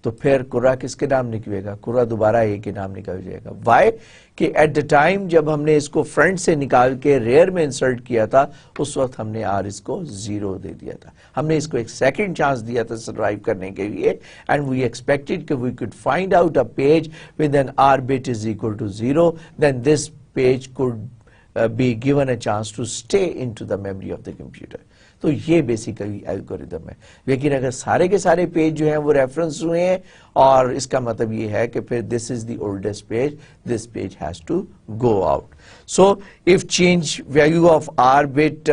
तो फिर कुर्रा किसके नाम निकलेगा? कुर्रा दोबारा A के नाम निकल जाएगा। वाई? कि एट द टाइम जब हमने इसको फ्रंट से निकाल के रेयर में इंसर्ट किया था, उस वक्त हमने R इसको 0 दे दिया था। हमने इसको एक सेकंड चांस दिया था सर्वाइव करने के लिए, एंड वी एक्सपेक्टेड कि we could find out a page with an R bit is equal to 0, then this page could be given a chance to stay into the memory of the computer. तो ये basically algorithm है। लेकिन अगर सारे के सारे page जो हैं वो रेफरेंस हुए हैं, और इसका मतलब ये है कि फिर this is the oldest page, this page has to go out. So if change value of R bit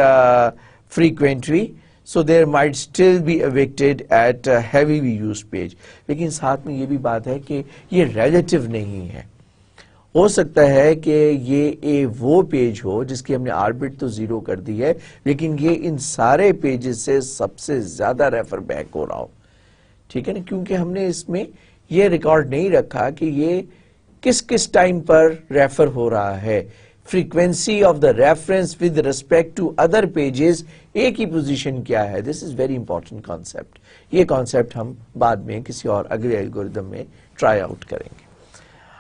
frequently, so there might still be evicted at a heavily used page। लेकिन साथ में ये भी बात है कि ये relative नहीं है। हो सकता है कि ये वो पेज हो जिसकी हमने आर बिट तो 0 कर दी है, लेकिन ये इन सारे पेजेस से सबसे ज्यादा रेफर बैक हो रहा हो, ठीक है ना, क्योंकि हमने इसमें ये रिकॉर्ड नहीं रखा कि ये किस किस टाइम पर रेफर हो रहा है। Frequency of the reference with respect to other pages, एक ही पोजीशन क्या है। This is very important concept. ये कॉन्सेप्ट हम बाद में किसी और अगले एल्गोरिथम में ट्राई आउट करेंगे।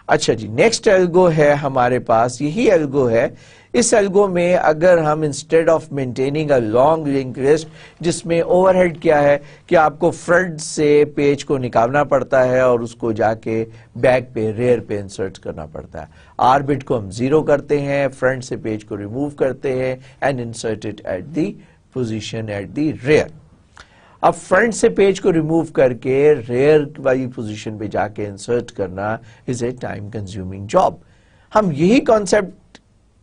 अच्छा जी, नेक्स्ट एल्गो है हमारे पास, यही एल्गो है। इस एल्गो में अगर हम instead of maintaining a long link list, जिसमें ओवरहेड क्या है कि आपको फ्रंट से पेज को निकालना पड़ता है और उसको जाके बैक पे रेयर पे इंसर्ट करना पड़ता है। आर बिट को हम 0 करते हैं, फ्रंट से पेज को रिमूव करते हैं and insert it at the position at the rear. अब फ्रंट से पेज को रिमूव करके रेयर वाली पोजीशन पे जाके इंसर्ट करना is a time consuming job. हम यही कॉन्सेप्ट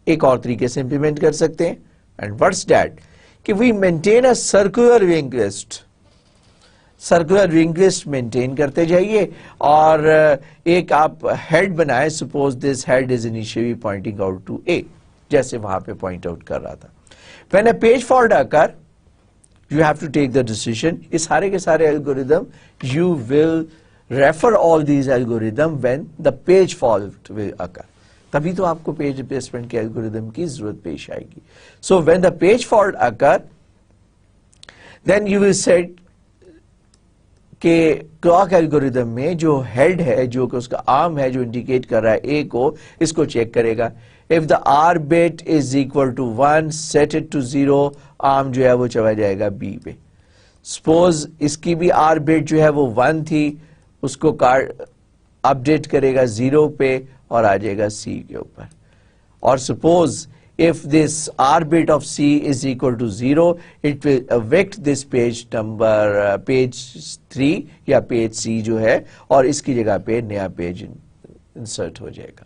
एक और तरीके से इंप्लीमेंट कर सकते हैं, एंड व्हाट्स दैट, कि we maintain a circular link list. Circular link list maintain करते जाइए और एक आप हेड बनाए। Suppose this head is initially pointing out to a, जैसे वहां पे पॉइंट आउट कर रहा था। When a page forward occur, you have to take the decision। इस सारे के सारे algorithm, you will refer all these algorithm when the page fault will occur। तभी तो आपको पेज रिप्लेसमेंट के algorithm की जरूरत पेश आएगी। So when the page fault occur, then you will set के क्लॉक एल्गोरिदम में जो हेड है, जो कि उसका आर्म है जो इंडिकेट कर रहा है ए को, इसको चेक करेगा। If the R bit is equal to 1, set it to 0, arm जो है वो चला जाएगा बी पे। सपोज इसकी भी आर बिट जो है वो 1 थी, उसको अपडेट करेगा 0 पे और आ जाएगा सी के ऊपर। और suppose if this r bit of c is equal to 0, it will evict this page number page 3 या पेज c जो है, और इसकी जगह पे नया पेज इंसर्ट हो जाएगा.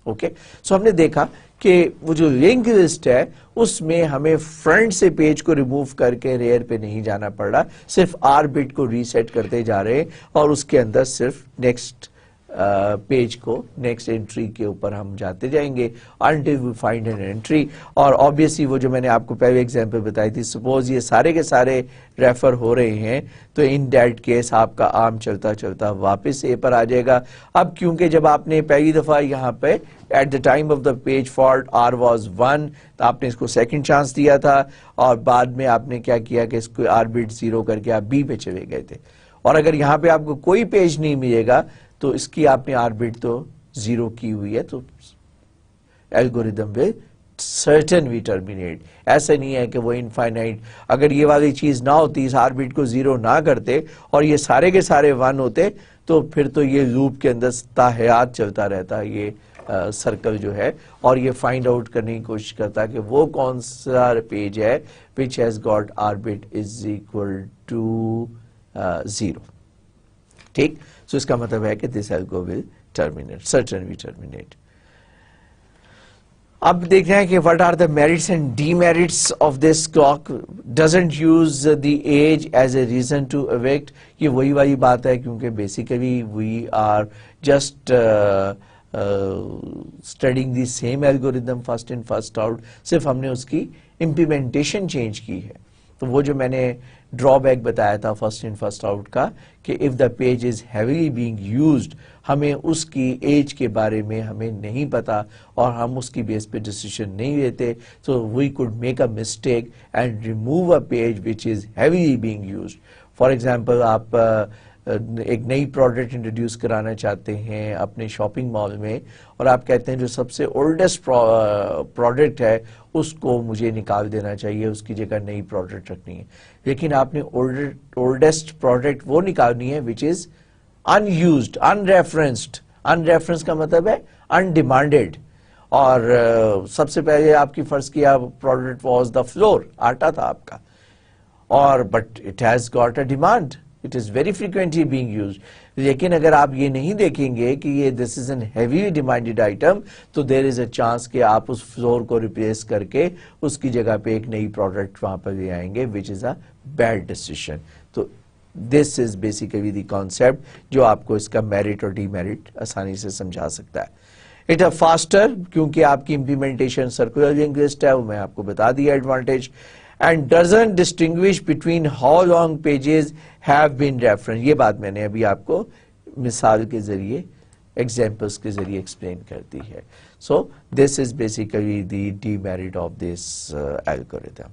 ओके, सो हमने देखा कि वो जो लिंक लिस्ट है उसमें हमें फ्रंट से पेज को रिमूव करके रेयर पे नहीं जाना पड़ रहा, सिर्फ आर बिट को रीसेट करते जा रहे हैं और उसके अंदर सिर्फ नेक्स्ट पेज को, नेक्स्ट एंट्री के ऊपर हम जाते जाएंगे until we find an entry. और ऑब्वियसली वो जो मैंने आपको पहले एग्जांपल बताई थी, सपोज ये सारे के सारे रेफर हो रहे हैं, तो इन दैट केस आपका आर्म चलता चलता वापस ए पर आ जाएगा. अब क्योंकि जब आपने पहली दफा यहाँ पे at the time of the page fault R was 1, तो आपने इसको सेकंड चांस दिया था और बाद में आपने क्या किया कि इसको आर बिट 0 करके आप बी पे चले गए थे. और अगर यहाँ पे आपको कोई पेज नहीं मिलेगा तो इसकी आपने आर बिट तो 0 की हुई है, तो एल्गोरिदम विल सर्टेनली टर्मिनेट. ऐसा नहीं है कि वो इनफाइनाइट, अगर ये वाली चीज ना होती, इस आर बिट को 0 ना करते और ये सारे के सारे 1 होते, तो फिर तो ये लूप के अंदर ताहयात चलता रहता ये सर्कल जो है, और ये फाइंड आउट करने की कोशिश करता कि वो कौन सा पेज है which has got R bit is equal to 0. ठीक, सो इसका मतलब है कि this algo will terminate, certainly terminate. अब देख रहे हैं कि what are the merits and demerits of this clock. Doesn't use the age age a reason to evict. ये वही वाली बात है, क्योंकि basically we are just studying the same algorithm, first in first out, सिर्फ हमने उसकी इम्प्लीमेंटेशन चेंज की है. तो वो जो मैंने ड्रॉबैक बताया था फर्स्ट इन फर्स्ट आउट का, कि if the page is heavily being used, हमें उसकी एज के बारे में हमें नहीं पता और हम उसकी बेस पे डिसीजन नहीं लेते, so we could make a mistake and remove a page which is heavily being used. For example, आप एक नई प्रोडक्ट इंट्रोड्यूस कराना चाहते हैं अपने शॉपिंग मॉल में, और आप कहते हैं जो सबसे ओल्डेस्ट प्रोडक्ट है उसको मुझे निकाल देना चाहिए, उसकी जगह नई प्रोडक्ट रखनी है. लेकिन आपने ओल्डेस्ट प्रोडक्ट वो निकालनी है विच इज अनयूज्ड, अनरेफरेंस्ड. अनरेफरेंस का मतलब है अनडिमांडेड. और सबसे पहले आपकी फर्ज किया प्रोडक्ट वाज द फ्लोर, आटा था आपका, और but it has got a demand, it is very frequently being used. लेकिन अगर आप ये नहीं देखेंगे कि ये this is N heavy demanded item, तो देयर इज अ चांस कि आप उस फ्लोर को रिप्लेस करके उसकी जगह पे एक नई प्रोडक्ट वहां पर ले आएंगे, which is a bad decision. तो this is basically the concept जो आपको इसका मेरिट और डीमेरिट आसानी से समझा सकता है. इट अ फास्टर, क्योंकि आपकी इंप्लीमेंटेशन सर्कुलर लिंक लिस्ट है, वो मैं आपको बता दिया advantage. And doesn't distinguish between how long pages have been referenced. ये बात मैंने अभी आपको मिसाल के जरिए, एग्जाम्पल्स के जरिए एक्सप्लेन कर दी है. So this is basically the demerit of this algorithm.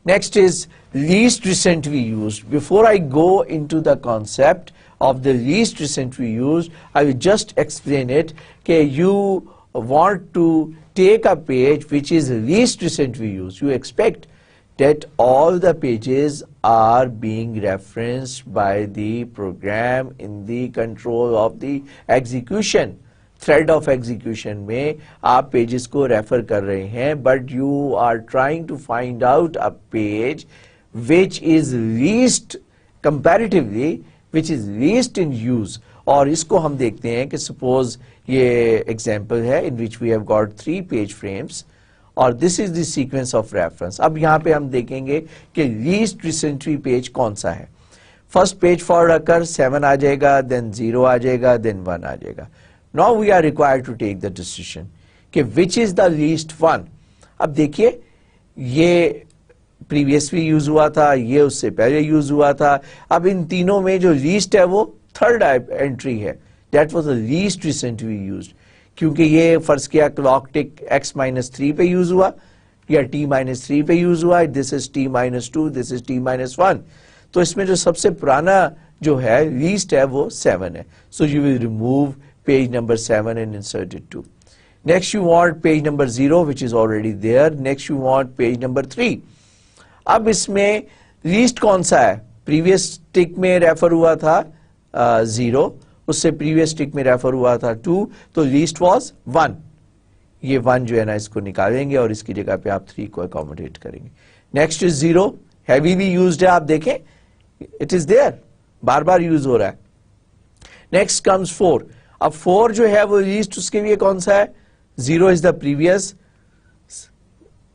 Next is least recently used. Before I go into the concept of the least recently used, I will just explain it. Okay, you want to take a page which is least recently used. You expect that all the pages are being referenced by the program in the control of the execution. Thread of execution में आप pages को refer कर रहे हैं, but you are trying to find out a page which is least comparatively, which is least in use. और इसको हम देखते हैं कि सपोज ये एग्जाम्पल है in which we have got 3 page frames और this is the sequence of reference. अब यहाँ पे हम देखेंगे कि लीस्ट रिसेंटली पेज कौन सा है. फर्स्ट पेज फॉर अकर 7 आ जाएगा, देन 0 आ जाएगा, देन 1 आ जाएगा. Now we are required to take the decision कि विच इज द लीस्ट 1. अब देखिए ये प्रीवियसली यूज हुआ था, ये उससे पहले यूज हुआ था. अब इन तीनों में जो लीस्ट है वो थर्ड एंट्री है, that was the least recently used. क्योंकि ये फर्ज किया क्लॉक टिक x-3 पे यूज हुआ या t-3 पे यूज हुआ, this is t-2, this is t-1. तो इसमें जो सबसे पुराना जो है लीस्ट है वो 7 है. So you will remove page number 7 and insert it 2. Next you want page number 0 which is already there. Next you want page number 3. अब इसमें लीस्ट कौन सा है? प्रीवियस टिक में रेफर हुआ था 0, उससे प्रीवियस टिक में रेफर हुआ था 2, तो लीस्ट वाज 1. ये 1 जो है ना इसको निकालेंगे और इसकी जगह पे आप 3 को अकोमोडेट करेंगे। नेक्स्ट इज 0, हैवीली यूज्ड है, आप देखें इट इज देयर, बार बार यूज हो रहा है। नेक्स्ट कम्स 4, अब 4 जो है वो लीस्ट उसके लिए कौन सा है, 0 is the previous,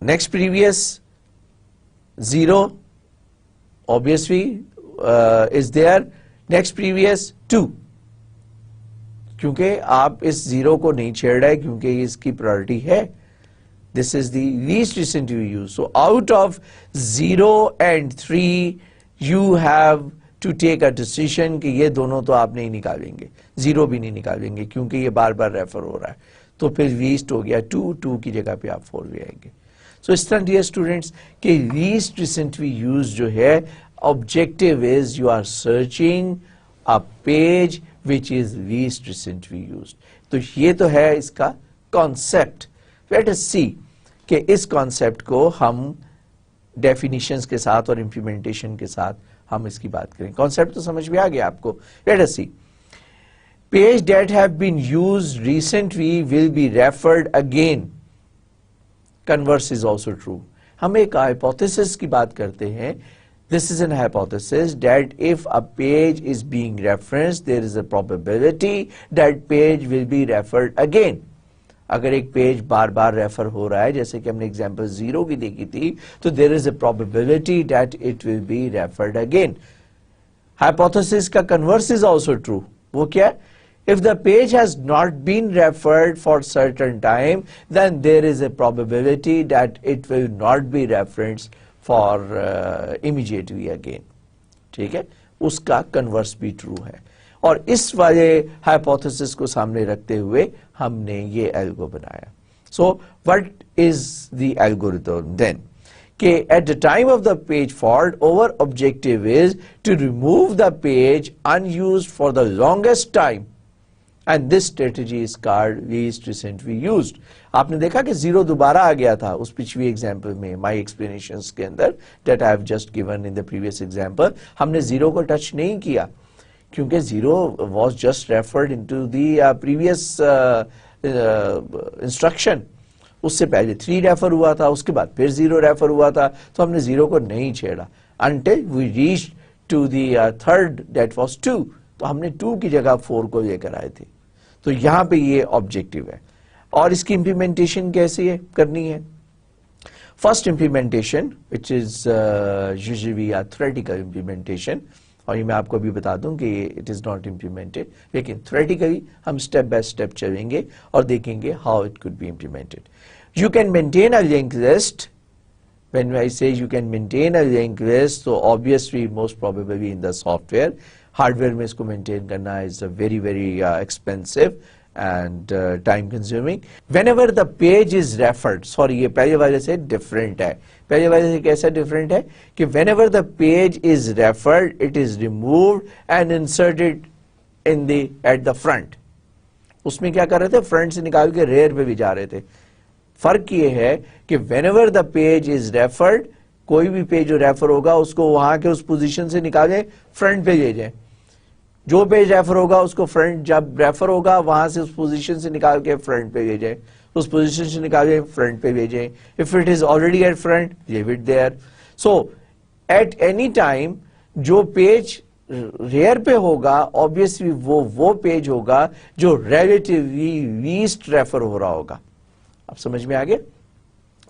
next previous 0 obviously is there, next previous 2, क्योंकि आप इस 0 को नहीं छेड़ रहे क्योंकि ये इसकी प्रायोरिटी है, this is the least recently used, so out of 0 and 3 you have to take a decision कि ये दोनों तो आप नहीं निकालेंगे, 0 भी नहीं निकालेंगे क्योंकि ये बार बार रेफर हो रहा है, तो फिर लीस्ट हो गया 2 की जगह पे आप 4 ले आएंगे। सो इस तरह डियर स्टूडेंट्स कि लीस्ट रिसेंटली यूज जो है, objective is you are searching a page which is least recently used. तो ये तो है इसका कॉन्सेप्ट। लेट अस सी कि इस कॉन्सेप्ट को हम डेफिनेशंस के साथ और इंप्लीमेंटेशन के साथ हम इसकी बात करें। कॉन्सेप्ट तो समझ में आ गया आपको। Let us see, page that have been used recently will be referred again, converse is also true. हम एक हाइपोथेसिस की बात करते हैं, this is an hypothesis that if a page is being referenced there is a probability that page will be referred again. अगर एक page बार बार refer हो रहा है, जैसे कि हमने एग्जांपल 0 की देखी थी, तो there is a probability that it will be referred again. Hypothesis का कन्वर्स इज ऑल्सो ट्रू। वो क्या है? If the page has not been referred for certain time, then there is a probability that it will not be referenced for immediately again. ठीक है, उसका converse भी true है। और इस वाले हाइपोथेसिस को सामने रखते हुए हमने ये एल्गो बनाया। So what is the algorithm then? कि at the time of the page fault, our objective is to remove the page unused for the longest time. And this strategy is called least recently used. आपने देखा कि 0 दोबारा आ गया था उस पिछली example में, my explanations के अंदर that I have just given in the previous example, हमने 0 को टच नहीं किया क्योंकि 0 was just referred into the previous instruction. उससे पहले 3 रेफर हुआ था, उसके बाद फिर 0 रेफर हुआ था, तो हमने 0 को नहीं छेड़ा until we reached to the third that was 2. तो हमने 2 की जगह 4 को लेकर आए थे। तो यहां पे ये ऑब्जेक्टिव है। और इसकी इंप्लीमेंटेशन कैसे है करनी है? First implementation which is usually a theoretical implementation, और ये मैं आपको अभी बता दूं कि इट इज नॉट इंप्लीमेंटेड, लेकिन थ्योरेटिकली हम स्टेप बाय स्टेप चलेंगे और देखेंगे how it could be implemented. You can maintain a link list. When I say you can maintain a linked list, so obviously most probably in the software, hardware में इसको maintain करना is very expensive and time consuming. Whenever the page is referred, sorry ये पहले वाले से different है। पहले वाले से कैसा different है कि whenever the page is referred, it is removed and inserted in the at the front. उसमें क्या कर रहे थे? फ्रंट से निकाल के रेयर पे भी जा रहे थे। फर्क ये है कि whenever the page is referred, कोई भी पेज जो रेफर होगा उसको वहां के उस पोजीशन से निकाले फ्रंट पे ले जाए। जो पेज रेफर होगा उसको फ्रंट, जब रेफर होगा वहां से उस पोजीशन से निकाल के फ्रंट पे ले जाए, उस पोजीशन से निकाल के फ्रंट पे ले जाए। If it is already at front, leave it there. So at any time जो पेज रेयर पे होगा, ऑब्वियसली वो पेज होगा जो रिलेटिवली लीस्ट रेफर हो रहा होगा। आप समझ में आ गया?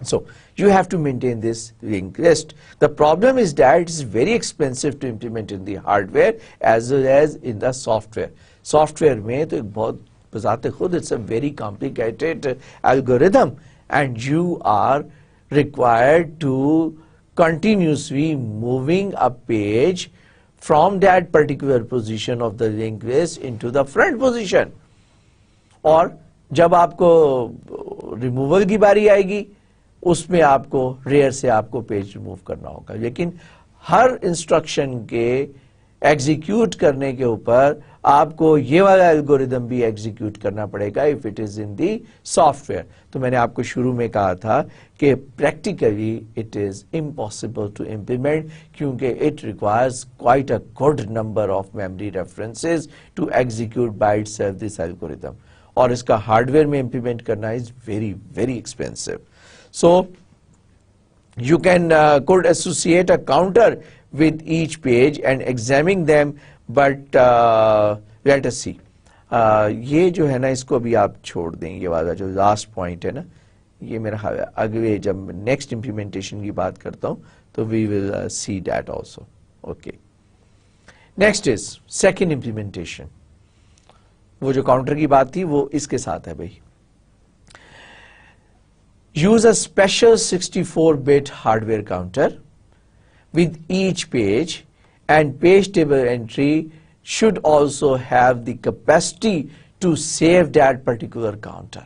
So you have to maintain this linked list. The problem is that it is very expensive to implement in the hardware as well as in the software. Software में तो एक बहुत बजाते खुद it's a very complicated algorithm and you are required to continuously moving a page from that particular position of the linked list into the front position. और जब आपको removal की बारी आएगी उसमें आपको रेयर से आपको पेज रिमूव करना होगा। लेकिन हर इंस्ट्रक्शन के एग्जीक्यूट करने के ऊपर आपको ये वाला एल्गोरिदम भी एग्जीक्यूट करना पड़ेगा if it is in the software. तो मैंने आपको शुरू में कहा था कि practically it is impossible to implement क्योंकि it requires quite a good number of memory references to execute by itself this algorithm. और इसका हार्डवेयर में इंप्लीमेंट करना is very very expensive. So you can could associate a counter with each page and examine them, but let us see. ये जो है ना, इसको भी आप छोड़ दें. ये वाला जो लास्ट पॉइंट है ना, ये मेरा अगले जब नेक्स्ट इंप्लीमेंटेशन की बात करता हूं तो we will see that also. Okay, next is second implementation. वो जो काउंटर की बात थी वो इसके साथ है भाई. Use a special 64-bit hardware counter with each page, and page table entry should also have the capacity to save that particular counter.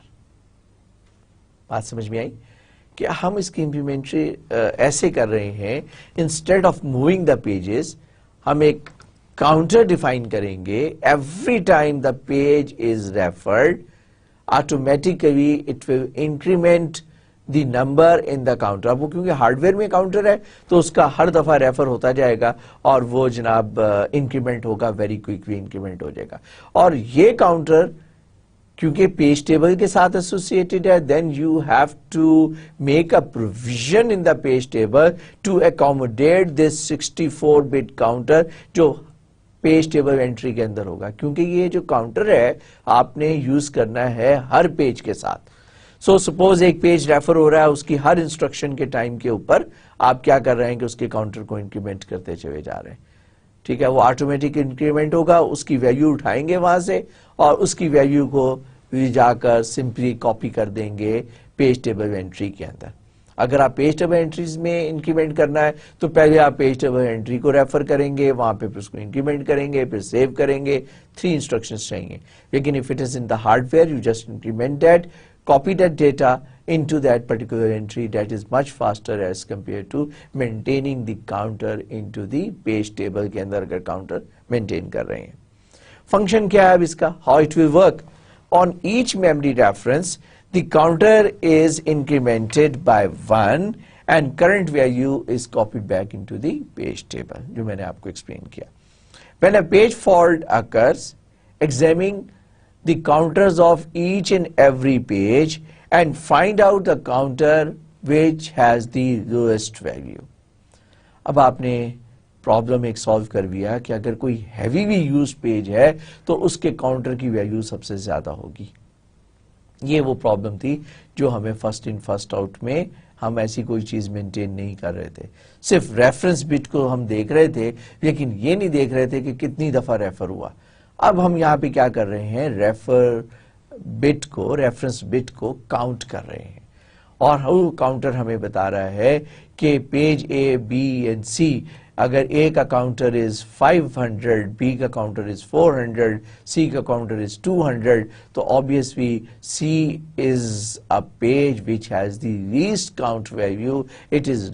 बात समझ में आई कि हम इसकी इंप्लीमेंट्री ऐसे कर रहे हैं. Instead of moving the pages हम एक काउंटर डिफाइन करेंगे. Every time the page is referred, automatically it will increment the number in the counter. अब वो क्योंकि हार्डवेयर में काउंटर है तो उसका हर दफा रेफर होता जाएगा और वो जनाब इंक्रीमेंट होगा, वेरी क्विकली इंक्रीमेंट हो जाएगा. और ये काउंटर क्योंकि पेज टेबल के साथ एसोसिएटेड है, then you have to make a provision in the page table to accommodate this 64-बिट काउंटर जो पेज टेबल एंट्री के अंदर होगा. क्योंकि ये जो काउंटर है आपने यूज करना है हर पेज के साथ. सो सपोज एक पेज रेफर हो रहा है, उसकी हर इंस्ट्रक्शन के टाइम के ऊपर आप क्या कर रहे हैं कि उसके काउंटर को इंक्रीमेंट करते चले जा रहे हैं. ठीक है, वो ऑटोमेटिक इंक्रीमेंट होगा. उसकी वैल्यू उठाएंगे वहां से और उसकी वैल्यू को जाकर सिंपली कॉपी कर देंगे पेज टेबल एंट्री के अंदर. अगर आप पेज टेबल एंट्रीज में इंक्रीमेंट करना है तो पहले आप पेज टेबल एंट्री को रेफर करेंगे, वहां पे फिर उसको इंक्रीमेंट करेंगे, फिर सेव करेंगे. 3 इंस्ट्रक्शंस चाहिए. लेकिन if it is in the hardware, you just increment that, copy that data into that particular entry. That is much faster as compared to maintaining the counter into the page table के अंदर अगर counter maintain कर रहे हैं. Function क्या है अब इसका? How it will work? On each memory reference, the counter is incremented by 1 and current value is copied back into the page table, जो मैंने आपको explain किया. When a page fault occurs, examine the counters of each and every page and find out the counter which has the lowest value. अब आपने problem एक solve कर दिया कि अगर कोई हैवीली यूज पेज है तो उसके काउंटर की वैल्यू सबसे ज्यादा होगी. ये वो प्रॉब्लम थी जो हमें फर्स्ट इन फर्स्ट आउट में हम ऐसी कोई चीज मेंटेन नहीं कर रहे थे. सिर्फ रेफरेंस बिट को हम देख रहे थे लेकिन ये नहीं देख रहे थे कि कितनी दफा रेफर हुआ. अब हम यहां पे क्या कर रहे हैं, रेफरेंस बिट को काउंट कर रहे हैं. और वो काउंटर हमें बता रहा है कि page A, B and C, अगर ए का काउंटर इज 500, बी का काउंटर इज 400, सी का काउंटर इज 200, तो obviously C is a page which has the least count value. It is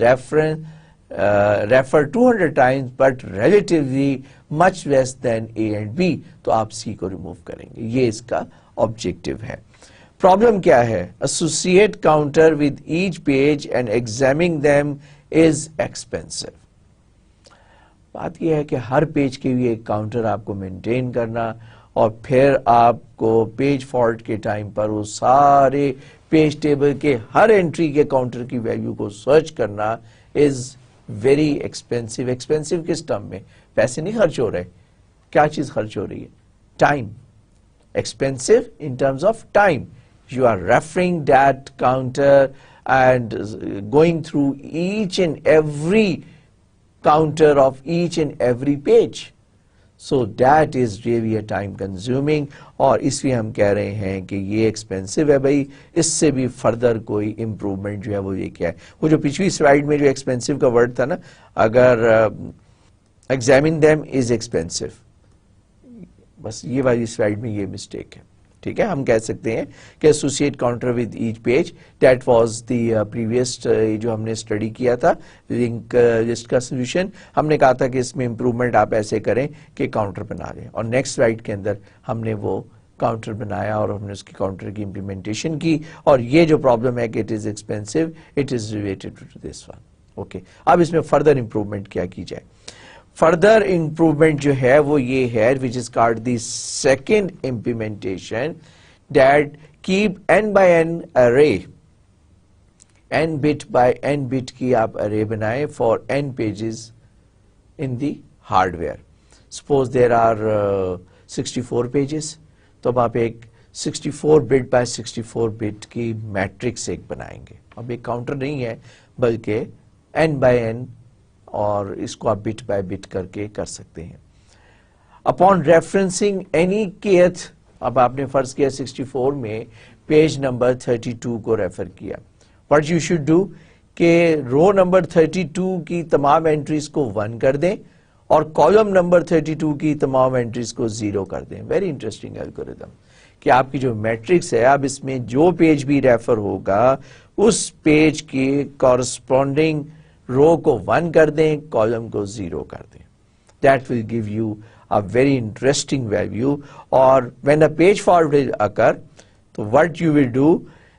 refer 200 times but relatively much less than A and B, तो आप C को remove करेंगे. ये इसका objective है. Problem क्या है? Associate counter with each page and examining them is expensive. बात यह है कि हर पेज के लिए एक काउंटर आपको मेंटेन करना और फिर आपको पेज फॉल्ट के टाइम पर वो सारे पेज टेबल के हर एंट्री के काउंटर की वैल्यू को सर्च करना इज वेरी एक्सपेंसिव. एक्सपेंसिव किस टर्म में? पैसे नहीं खर्च हो रहे. क्या चीज खर्च हो रही है? Time. Expensive in terms of time. You are referring that counter and going through each and every counter of each and every page. So that is really a time consuming और इसलिए हम कह रहे हैं कि ये एक्सपेंसिव है भाई. इससे भी फर्दर कोई इंप्रूवमेंट जो है वो ये क्या है, वो जो पिछली स्लाइड में जो एक्सपेंसिव का वर्ड था ना, अगर एग्जामिन देम इज एक्सपेंसिव, बस ये वाली स्लाइड में ये मिस्टेक है. ठीक है, हम कह सकते हैं कि associate counter with each page, that was the previous जो हमने स्टडी किया था लिंक लिस्ट का सोल्यूशन. हमने कहा था कि इसमें इंप्रूवमेंट आप ऐसे करें कि काउंटर बना लें और नेक्स्ट स्लाइड के अंदर हमने वो काउंटर बनाया और हमने उसकी काउंटर की इंप्लीमेंटेशन की. और ये जो प्रॉब्लम है कि it is expensive, it is related to this one. Okay, अब इसमें फर्दर इंप्रूवमेंट क्या की जाए? फर्दर इंप्रूवमेंट जो है वो ये है which is called the second implementation, that keep n by n array, n bit by n bit की आप array बनाएं for n pages in the hardware. Suppose there are 64 pages, तो अब आप एक 64 बिट बाय 64 बिट की matrix एक बनाएंगे. अब एक काउंटर नहीं है बल्कि n बाय n, और इसको आप बिट बाय बिट करके कर सकते हैं. अपॉन रेफरेंसिंग एनी kth, अब आपने फर्ज किया 64 में पेज नंबर 32 को रेफर किया. व्हाट यू शुड डू कि रो नंबर 32 की तमाम एंट्रीज को 1 कर दें और कॉलम नंबर 32 की तमाम एंट्रीज को 0 कर दें. वेरी इंटरेस्टिंग एल्गोरिथम कि आपकी जो मैट्रिक्स है, अब इसमें जो पेज भी रेफर होगा उस पेज की कॉरस्पॉन्डिंग रो को 1 कर दें, कॉलम को 0 कर दें. That will give you a very interesting value. Or when a page fault will occur, so what you will do,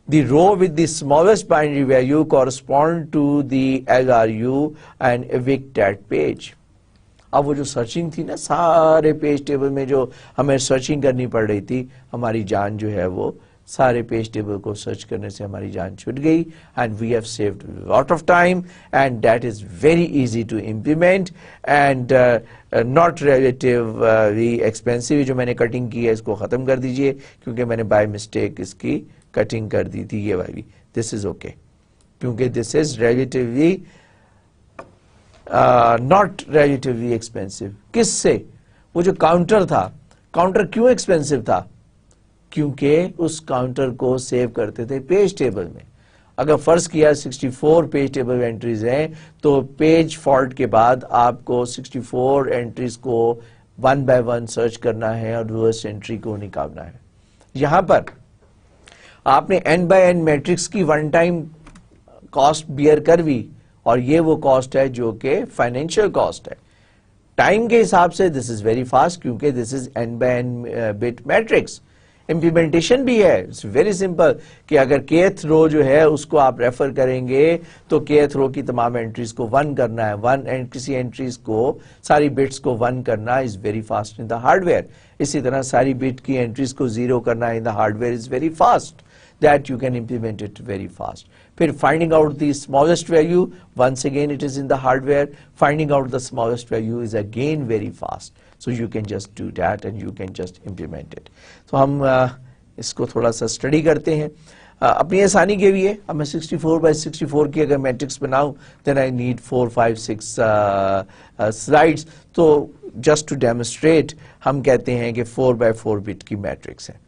the row with the smallest binary value correspond to the LRU and evict that page. अब वो जो searching थी ना, सारे page table में जो हमें searching करनी पड़ रही थी, हमारी जान जो है वो सारे पेज टेबल को सर्च करने से हमारी जान छूट गई. And we have saved lot of time and that is very easy to implement and not relatively expensive. जो मैंने कटिंग की है इसको खत्म कर दीजिए क्योंकि मैंने बाय मिस्टेक इसकी कटिंग कर दी थी, ये वाली. दिस इज ओके क्योंकि this is relatively not relatively expensive. किससे? वो जो काउंटर था, काउंटर क्यों एक्सपेंसिव था? क्योंकि उस काउंटर को सेव करते थे पेज टेबल में. अगर फर्ज किया 64 पेज टेबल एंट्रीज हैं तो पेज फॉल्ट के बाद आपको 64 एंट्रीज को 1 बाय 1 सर्च करना है और वर्स्ट एंट्री को निकालना है. यहां पर आपने n बाय n मैट्रिक्स की वन टाइम कॉस्ट बियर कर दी और ये वो कॉस्ट है जो कि फाइनेंशियल कॉस्ट है. टाइम के हिसाब से दिस इज वेरी फास्ट क्योंकि this is n by n bit matrix. Implementation भी है, इट्स वेरी सिंपल कि अगर kth रो जो है उसको आप रेफर करेंगे तो kth रो की तमाम एंट्रीज को 1 करना है. 1 एंड किसी एंट्रीज को सारी बिट्स को 1 करना is very fast in the hardware. इसी तरह सारी बिट की एंट्रीज को 0 करना इन the hardware is very fast. that you can implement it very fast. फिर finding out the smallest value, once again it is in the hardware. Finding out the smallest value is again very fast. So you can just do that and you can just implement it. So हम इसको थोड़ा सा study करते हैं अपनी आसानी के लिए. अब मैं 64 by 64 की अगर मैट्रिक्स बनाऊं then I need 4, 5, 6 slides. तो just to demonstrate हम कहते हैं कि 4 by 4 bit की मैट्रिक्स है.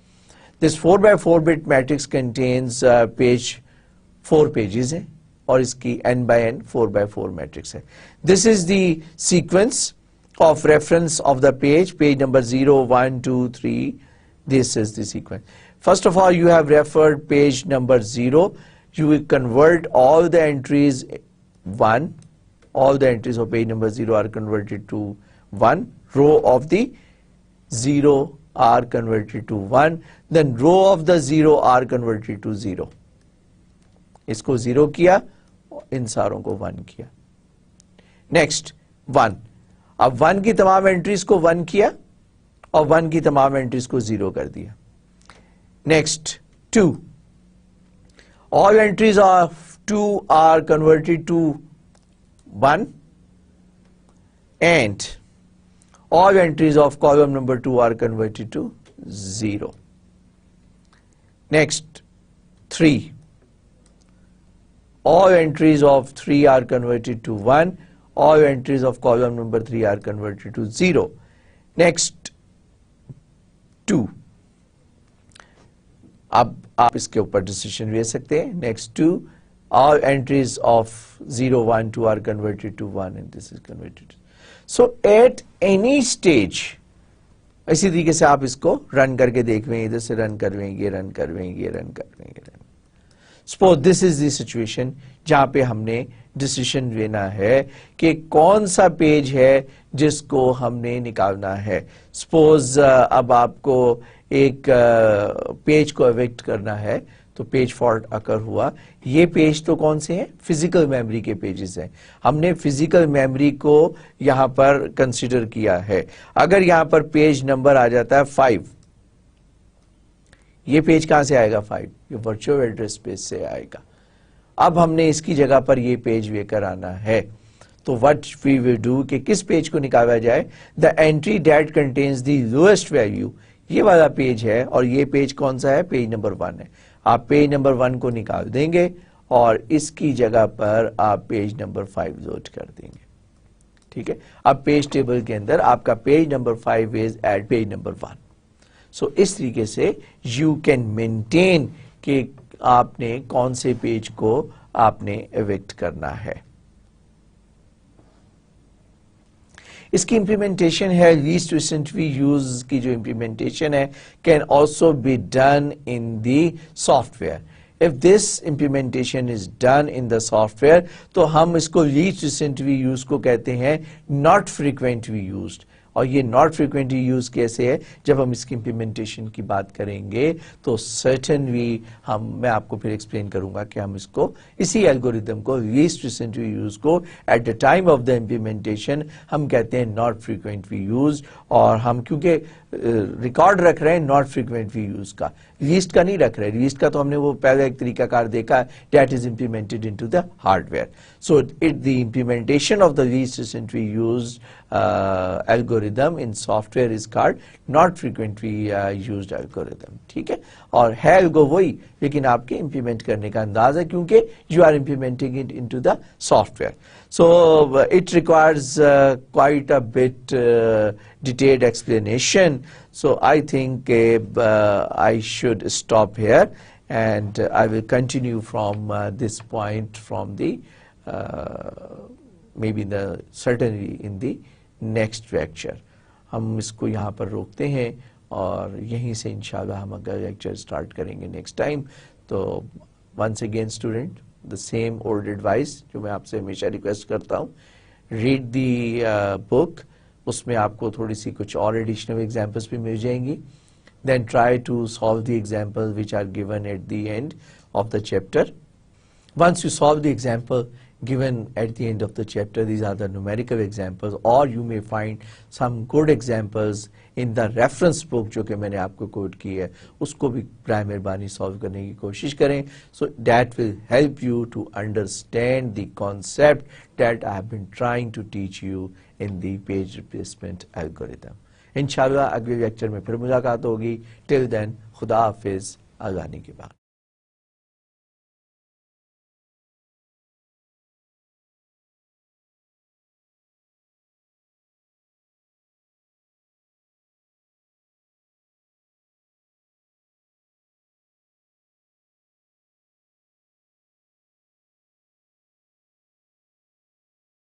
This 4 by 4 bit matrix contains page 4 pages है और इसकी n by n 4 by 4 matrix है. This is the sequence of reference of the page number 0, 1, 2, 3. This is the sequence. First of all, you have referred page number 0. You will convert all the entries 1. All the entries of page number 0 are converted to 1. Row of the 0 are converted to 1. Then row of the 0 are converted to 0. इसको 0 किया, इन सारों को 1 किया. Next 1. अब 1 की तमाम entries को 1 किया और 1 की तमाम एंट्रीज को 0 कर दिया. Next 2. All entries of 2 are converted to 1 and all entries of column number 2 are converted to 0. Next 3. All entries of 3 are converted to 1. All entries of column number 3 are converted to 0. Next 2. अब आप इसके ऊपर decision ले सकते हैं. Next 2. All entries of 0, 1, 2 are converted to 1 and this is converted. So at any stage, इसी तरीके से आप इसको रन करके देखें, इधर से रन करवेंगे, रन करवेंगे, रन करवेंगे. Suppose this is the situation जहाँ पे हमने डिसीजन लेना है कि कौन सा पेज है जिसको हमने निकालना है. Suppose अब आपको एक पेज को एविक्ट करना है तो पेज फॉल्ट अकर हुआ. ये पेज तो कौन से हैं? फिजिकल मेमोरी के पेजेस हैं. हमने फिजिकल मेमोरी को यहां पर कंसीडर किया है. अगर यहां पर पेज नंबर आ जाता है 5, ये पेज कहां से आएगा 5, ये वर्चुअल एड्रेस स्पेस से आएगा। अब हमने इसकी जगह पर ये पेज लेकर आना है, तो व्हाट वी विल डू कि किस पेज को निकाला जाए, the entry that contains the lowest value, ये वाला पेज है और ये पेज कौन सा है, पेज नंबर 1 है। आप पेज नंबर 1 को निकाल देंगे और इसकी जगह पर आप पेज नंबर 5 लोड कर देंगे, ठीक है। अब पेज टेबल के अंदर आपका page number 5 is at page number 1। सो इस तरीके से यू कैन मेंटेन कि आपने कौन से पेज को आपने इविक्ट करना है। इसकी इंप्लीमेंटेशन है लीस्ट रिसेंटली यूज की जो इंप्लीमेंटेशन है can also be done in the software. If this implementation is done in the software तो हम इसको लीस्ट रिसेंटली यूज को कहते हैं नॉट फ्रीक्वेंटली यूज्ड। और ये नॉट फ्रीक्वेंटली यूज कैसे है, जब हम इसकी इंप्लीमेंटेशन की बात करेंगे तो सर्टेनली मैं आपको फिर एक्सप्लेन करूंगा कि हम इसको इसी एल्गोरिथम को लीस्ट रिसेंटली यूज को eight the time of the implementation हम कहते हैं नॉट फ्रीक्वेंटली यूज। और हम क्योंकि रिकॉर्ड रख रहे हैं नॉट फ्रीक्वेंटली यूज का, लीस्ट का नहीं रख रहे। लीस्ट का तो हमने वो पहले एक तरीकाकार देखा, that is implemented into the hardware. So the implementation of the least recently used algorithm in software is called not frequently used algorithm, ठीक है। और है algo वही, लेकिन आपके implement करने का अंदाज है क्योंकि you are implementing it into the software. So it requires quite a bit detailed explanation. So I think I should stop here and I will continue from this point from the maybe certainly in the next lecture. हम इसको यहाँ पर रोकते हैं और यहीं से इंशाल्लाह हम अगला लेक्चर स्टार्ट करेंगे नेक्स्ट टाइम। तो once again student, the same old advice जो मैं आपसे हमेशा रिक्वेस्ट करता हूँ, रीड दी बुक, उसमें आपको थोड़ी सी कुछ और एडिशनल एग्जाम्पल्स भी मिल जाएंगी। Then try to solve the example which are given at the end of the chapter. Once you solve the example given at the end of the chapter, these are the numerical examples, or you may find some good examples in the reference book जो कि मैंने आपको coat की है, उसको भी प्राय मेहरबानी सॉल्व करने की कोशिश करें। So that will help you to understand the concept that I have been trying to teach you in the page replacement algorithm. इंशाल्लाह अगले लेक्चर में फिर मुलाकात होगी। Till then, खुदा हाफिज, अल्लाह के बाद।